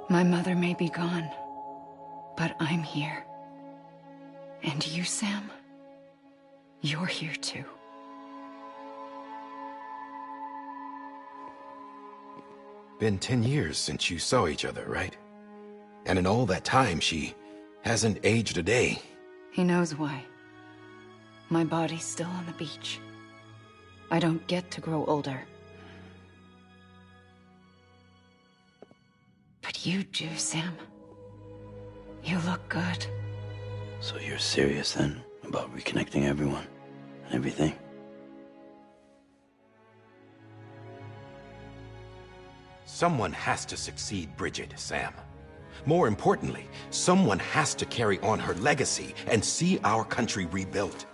My mother may be gone, but I'm here. And you, Sam, you're here too. Been 10 years since you saw each other, right? And in all that time, she hasn't aged a day. He knows why. My body's still on the beach. I don't get to grow older. But you do, Sam. You look good. So you're serious then about reconnecting everyone and everything? Someone has to succeed Bridget, Sam. More importantly, someone has to carry on her legacy and see our country rebuilt.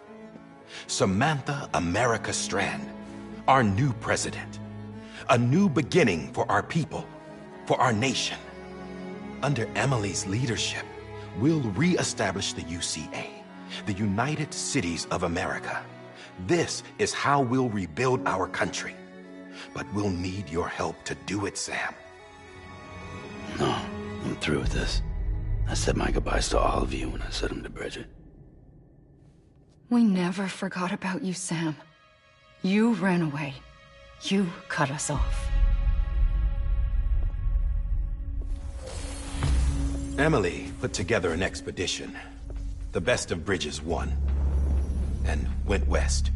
Samantha America Strand, our new president. A new beginning for our people, for our nation. Under Emily's leadership, we'll re-establish the UCA, the United Cities of America. This is how we'll rebuild our country. But we'll need your help to do it, Sam. No, I'm through with this. I said my goodbyes to all of you when I said them to Bridget. We never forgot about you, Sam. You ran away. You cut us off. Emily put together an expedition. The best of Bridges won. And went west.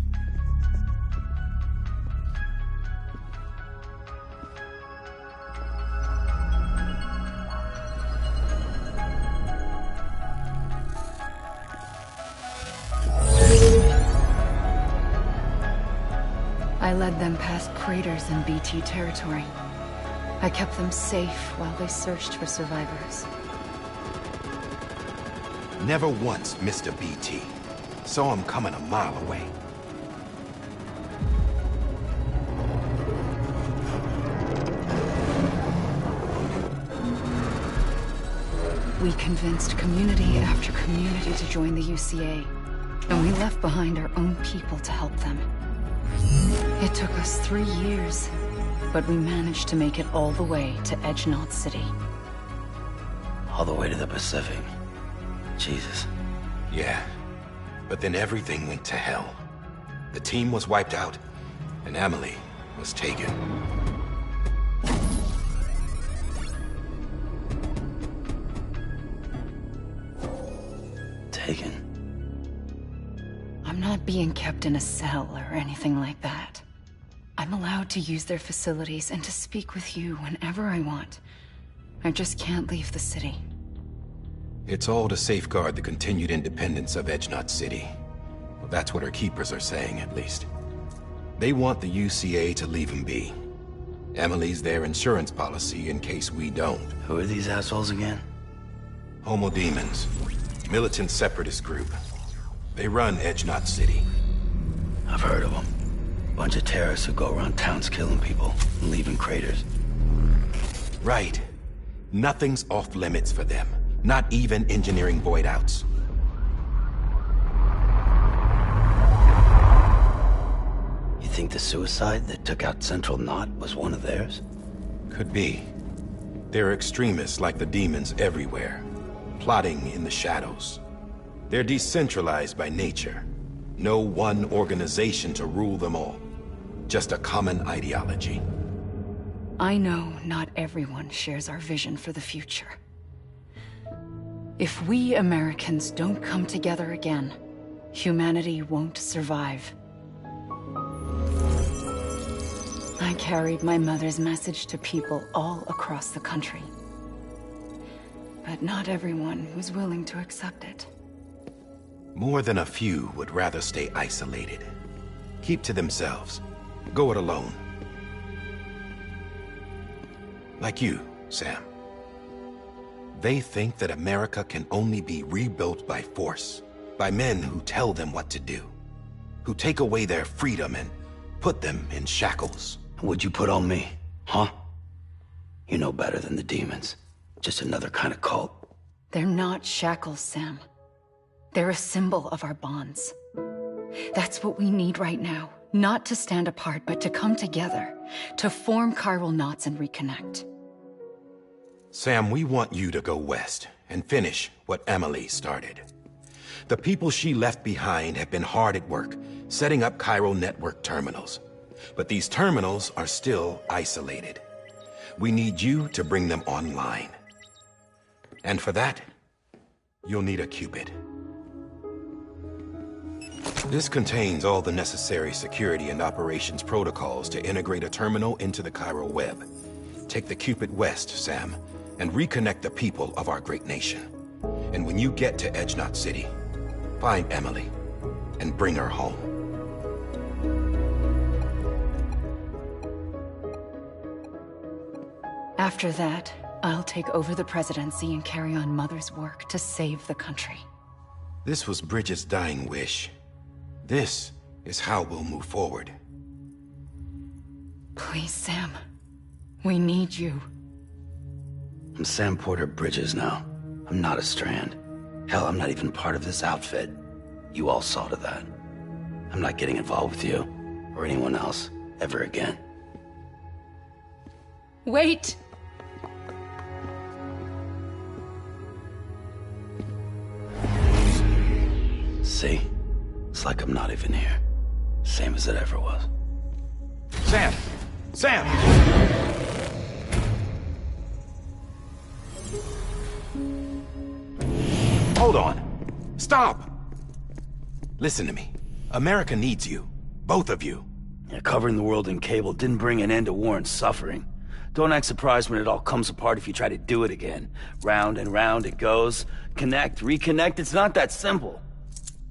I led them past craters in BT territory. I kept them safe while they searched for survivors. Never once missed a BT. Saw him coming a mile away. We convinced community after community to join the UCA, and we left behind our own people to help them. It took us 3 years, but we managed to make it all the way to Edge-Knot City. All the way to the Pacific. Jesus. Yeah, but then everything went to hell. The team was wiped out, and Emily was taken. Taken? I'm not being kept in a cell or anything like that. I'm allowed to use their facilities and to speak with you whenever I want. I just can't leave the city. It's all to safeguard the continued independence of Edge-Knot City. Well, that's what our keepers are saying, at least. They want the UCA to leave him be. Emily's their insurance policy in case we don't. Who are these assholes again? Homo Demons. Militant separatist group. They run Edge-Knot City. I've heard of them. Bunch of terrorists who go around towns killing people and leaving craters. Right. Nothing's off limits for them. Not even engineering void outs. You think the suicide that took out Central Knot was one of theirs? Could be. There are extremists like the demons everywhere, plotting in the shadows. They're decentralized by nature. No one organization to rule them all. Just a common ideology. I know not everyone shares our vision for the future. If we Americans don't come together again, humanity won't survive. I carried my mother's message to people all across the country. But not everyone was willing to accept it. More than a few would rather stay isolated. Keep to themselves. Go it alone. Like you, Sam. They think that America can only be rebuilt by force, by men who tell them what to do, who take away their freedom and put them in shackles. What'd you put on me, huh? You know better than the demons. Just another kind of cult. They're not shackles, Sam. They're a symbol of our bonds. That's what we need right now. Not to stand apart, but to come together, to form chiral knots and reconnect. Sam, we want you to go west and finish what Emily started. The people she left behind have been hard at work, setting up Cairo network terminals. But these terminals are still isolated. We need you to bring them online. And for that, you'll need a Cupid. This contains all the necessary security and operations protocols to integrate a terminal into the Cairo web. Take the Cupid west, Sam, and reconnect the people of our great nation. And when you get to Edge Knot City, find Emily and bring her home. After that, I'll take over the presidency and carry on Mother's work to save the country. This was Bridget's dying wish. This is how we'll move forward. Please, Sam. We need you. I'm Sam Porter Bridges now. I'm not a Strand. Hell, I'm not even part of this outfit. You all saw to that. I'm not getting involved with you, or anyone else, ever again. Wait! See? It's like I'm not even here. Same as it ever was. Sam! Sam! Hold on. Stop! Listen to me. America needs you. Both of you. Yeah, covering the world in cable didn't bring an end to war and suffering. Don't act surprised when it all comes apart if you try to do it again. Round and round it goes. Connect, reconnect, it's not that simple.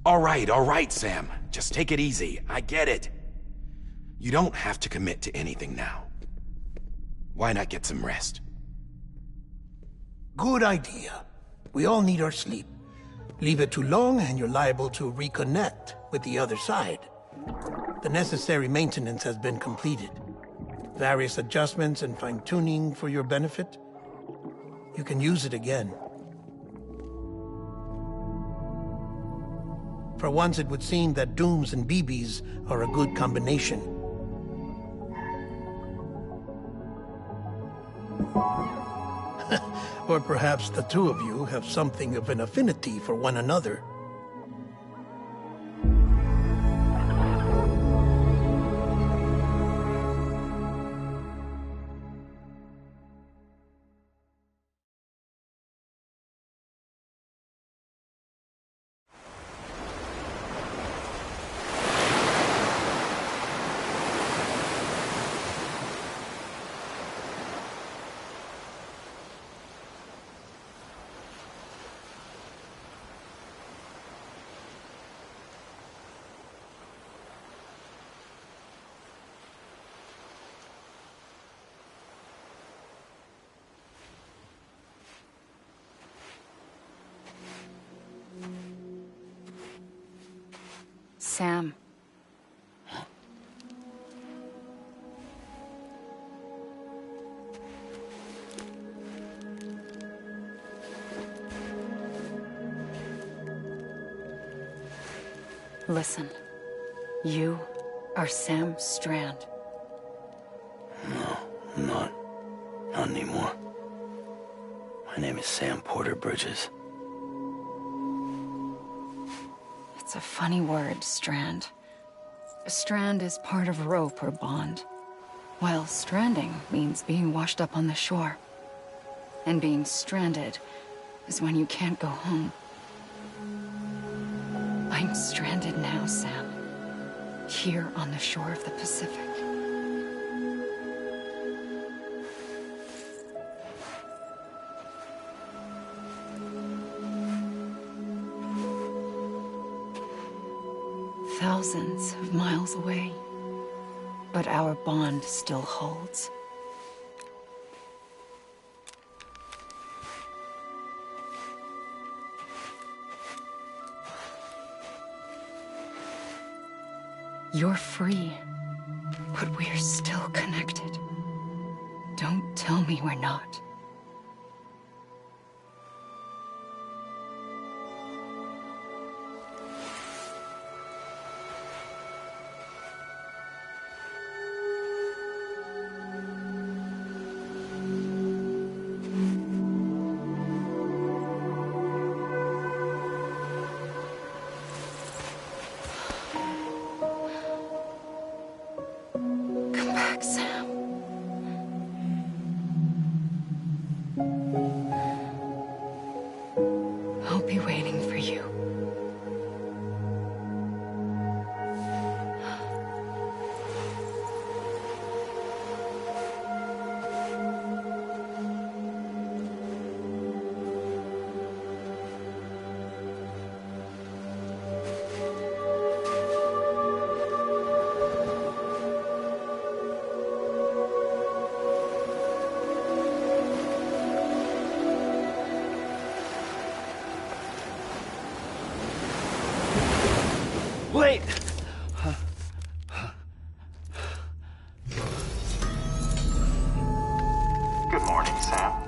All right, Sam. Just take it easy. I get it. You don't have to commit to anything now. Why not get some rest? Good idea. We all need our sleep. Leave it too long and you're liable to reconnect with the other side. The necessary maintenance has been completed. Various adjustments and fine-tuning for your benefit. You can use it again. For once, it would seem that Dooms and BBs are a good combination. Or perhaps the two of you have something of an affinity for one another. Sam. Listen. You are Sam Strand. No, I'm not. Not anymore. My name is Sam Porter Bridges. It's a funny word, Strand. A strand is part of rope or bond, while stranding means being washed up on the shore. And being stranded is when you can't go home. I'm stranded now, Sam. Here on the shore of the Pacific. Thousands of miles away, but our bond still holds. You're free, but we're still connected. Don't tell me we're not. Wait! Good morning, Sam.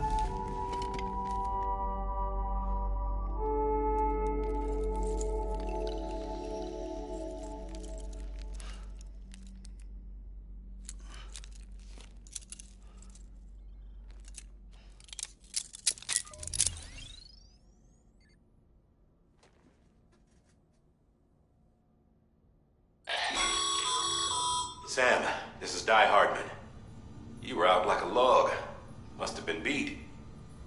Sam, this is Die Hardman. You were out like a log. Must have been beat.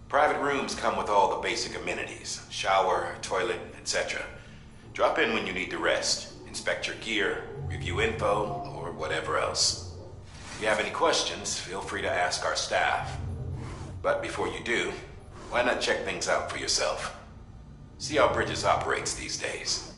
Private rooms come with all the basic amenities. Shower, toilet, etc. Drop in when you need to rest. Inspect your gear, review info, or whatever else. If you have any questions, feel free to ask our staff. But before you do, why not check things out for yourself? See how Bridges operates these days.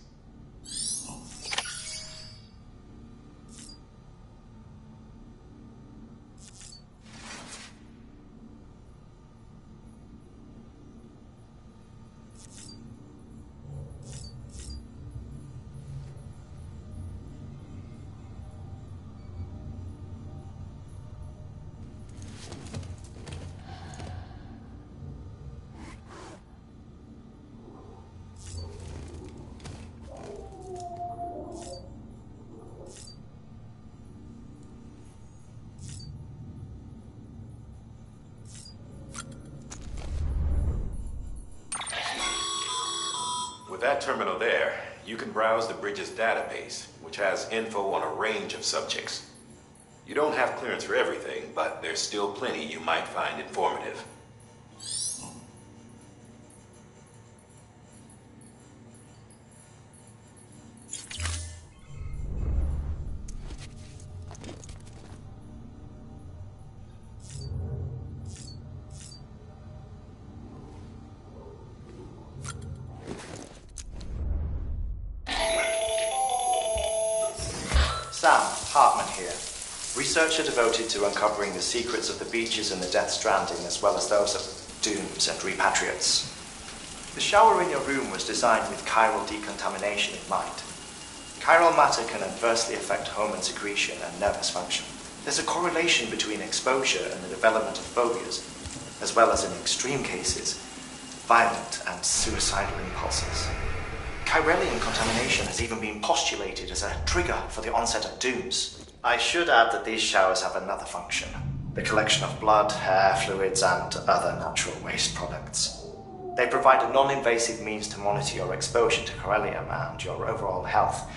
With that terminal there, you can browse the Bridges database, which has info on a range of subjects. You don't have clearance for everything, but there's still plenty you might find informative. Sam, Hartman here. Researcher devoted to uncovering the secrets of the beaches in the Death Stranding, as well as those of dooms and repatriates. The shower in your room was designed with chiral decontamination in mind. Chiral matter can adversely affect hormone secretion and nervous function. There's a correlation between exposure and the development of phobias, as well as in extreme cases, violent and suicidal impulses. Chiralian contamination has even been postulated as a trigger for the onset of dooms. I should add that these showers have another function: the collection of blood, hair, fluids, and other natural waste products. They provide a non-invasive means to monitor your exposure to chiralium and your overall health,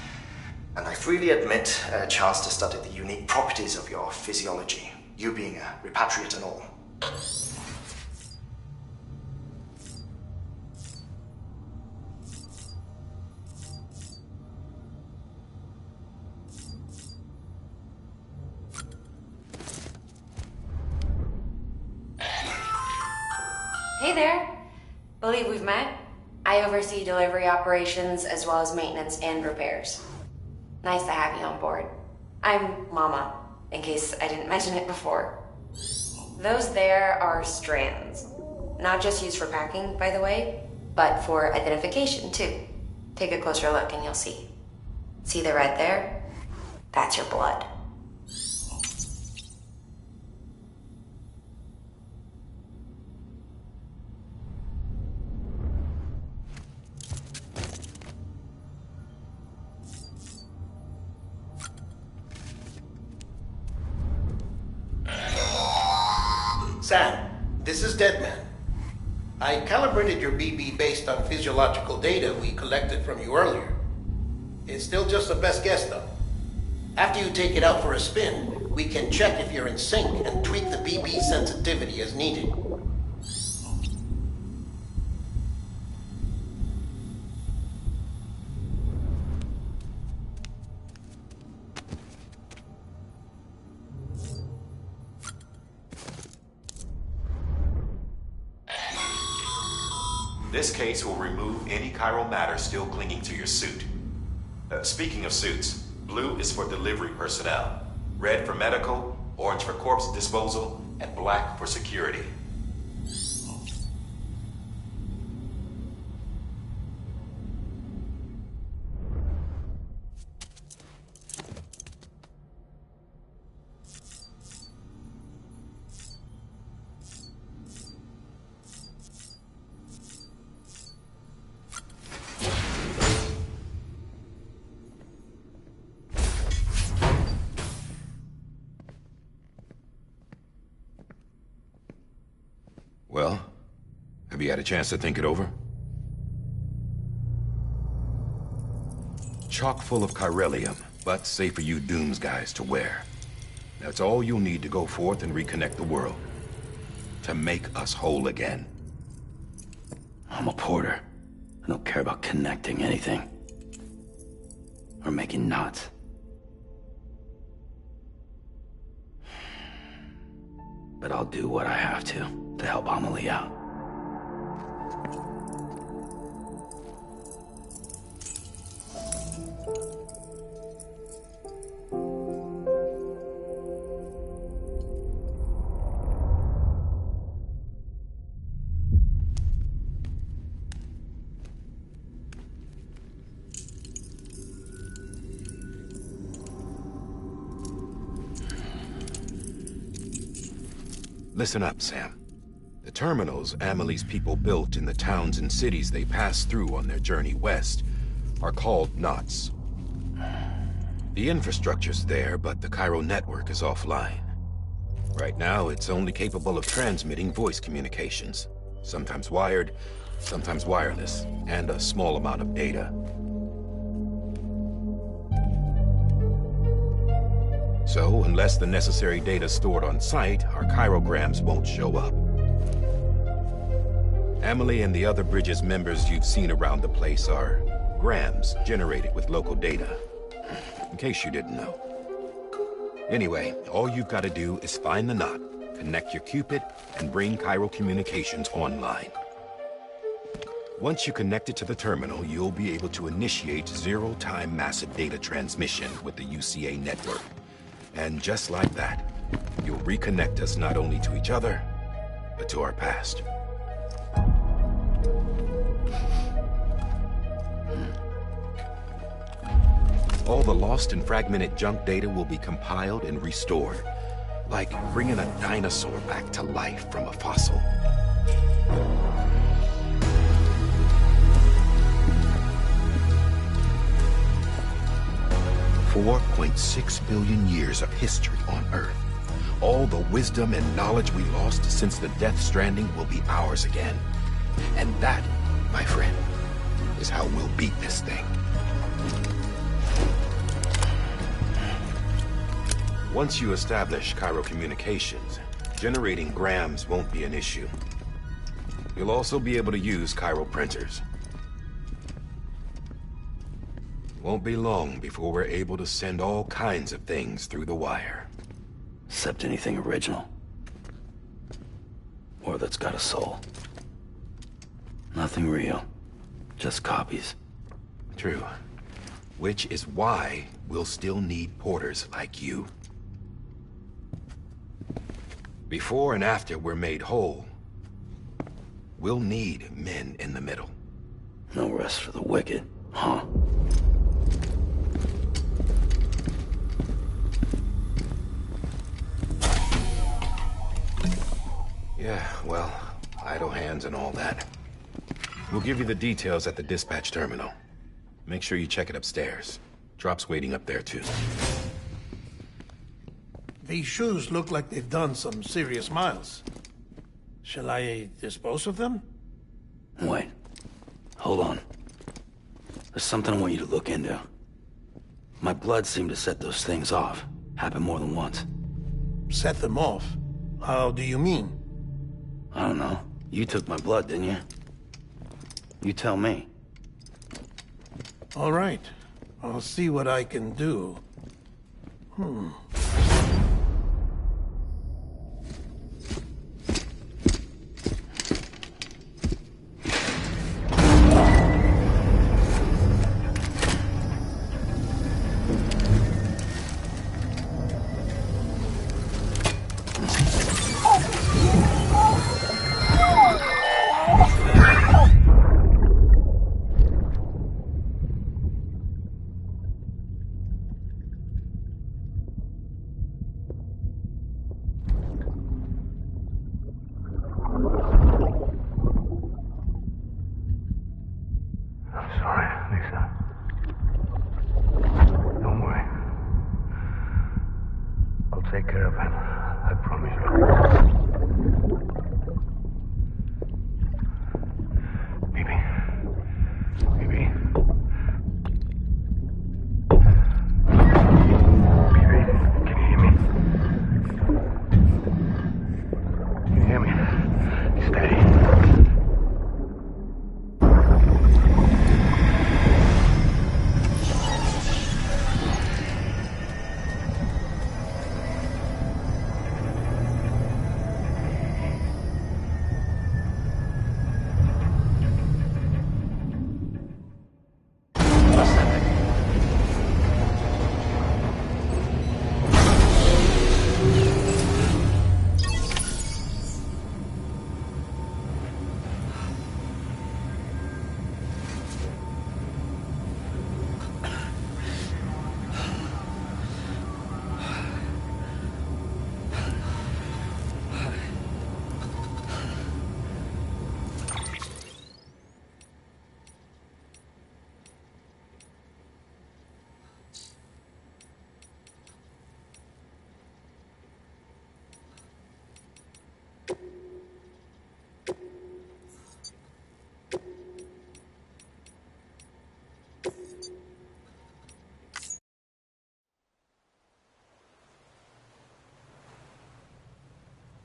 and I freely admit a chance to study the unique properties of your physiology, you being a repatriate and all. Hey there. Believe we've met. I oversee delivery operations as well as maintenance and repairs. Nice to have you on board. I'm Mama, in case I didn't mention it before. Those there are strands. Not just used for packing, by the way, but for identification too. Take a closer look and you'll see. See the red there? That's your blood. Sam, this is Deadman. I calibrated your BB based on physiological data we collected from you earlier. It's still just a best guess, though. After you take it out for a spin, we can check if you're in sync and tweak the BB sensitivity as needed. This case will remove any chiral matter still clinging to your suit. Speaking of suits, blue is for delivery personnel, red for medical, orange for corpse disposal, and black for security. Well, have you had a chance to think it over? Chock full of chiralium, but safe for you Dooms guys to wear. That's all you'll need to go forth and reconnect the world. To make us whole again. I'm a porter. I don't care about connecting anything. Or making knots. But I'll do what I have to help Amelie out. Listen up, Sam. The terminals Amelie's people built in the towns and cities they passed through on their journey west are called knots. The infrastructure's there, but the Cairo network is offline. Right now, it's only capable of transmitting voice communications. Sometimes wired, sometimes wireless, and a small amount of data. So, unless the necessary data's stored on site, our chirograms won't show up. Amelie and the other Bridges members you've seen around the place are grams generated with local data. In case you didn't know. Anyway, all you've got to do is find the knot, connect your Cupid, and bring Cairo communications online. Once you connect it to the terminal, you'll be able to initiate zero-time massive data transmission with the UCA network. And just like that, you'll reconnect us not only to each other, but to our past. All the lost and fragmented junk data will be compiled and restored, like bringing a dinosaur back to life from a fossil. $4.6 billion years of history on Earth. All the wisdom and knowledge we lost since the Death Stranding will be ours again. And that, my friend, is how we'll beat this thing. Once you establish Cairo communications, generating grams won't be an issue. You'll also be able to use Cairo printers. Won't be long before we're able to send all kinds of things through the wire. Except anything original. Or that's got a soul. Nothing real. Just copies. True. Which is why we'll still need porters like you. Before and after we're made whole, we'll need men in the middle. No rest for the wicked, huh? Yeah, well, idle hands and all that. We'll give you the details at the dispatch terminal. Make sure you check it upstairs. Drop's waiting up there, too. These shoes look like they've done some serious miles. Shall I dispose of them? Wait. Hold on. There's something I want you to look into. My blood seemed to set those things off. Happened more than once. Set them off? How do you mean? I don't know. You took my blood, didn't you? You tell me. All right. I'll see what I can do. Take care of him. I promise you.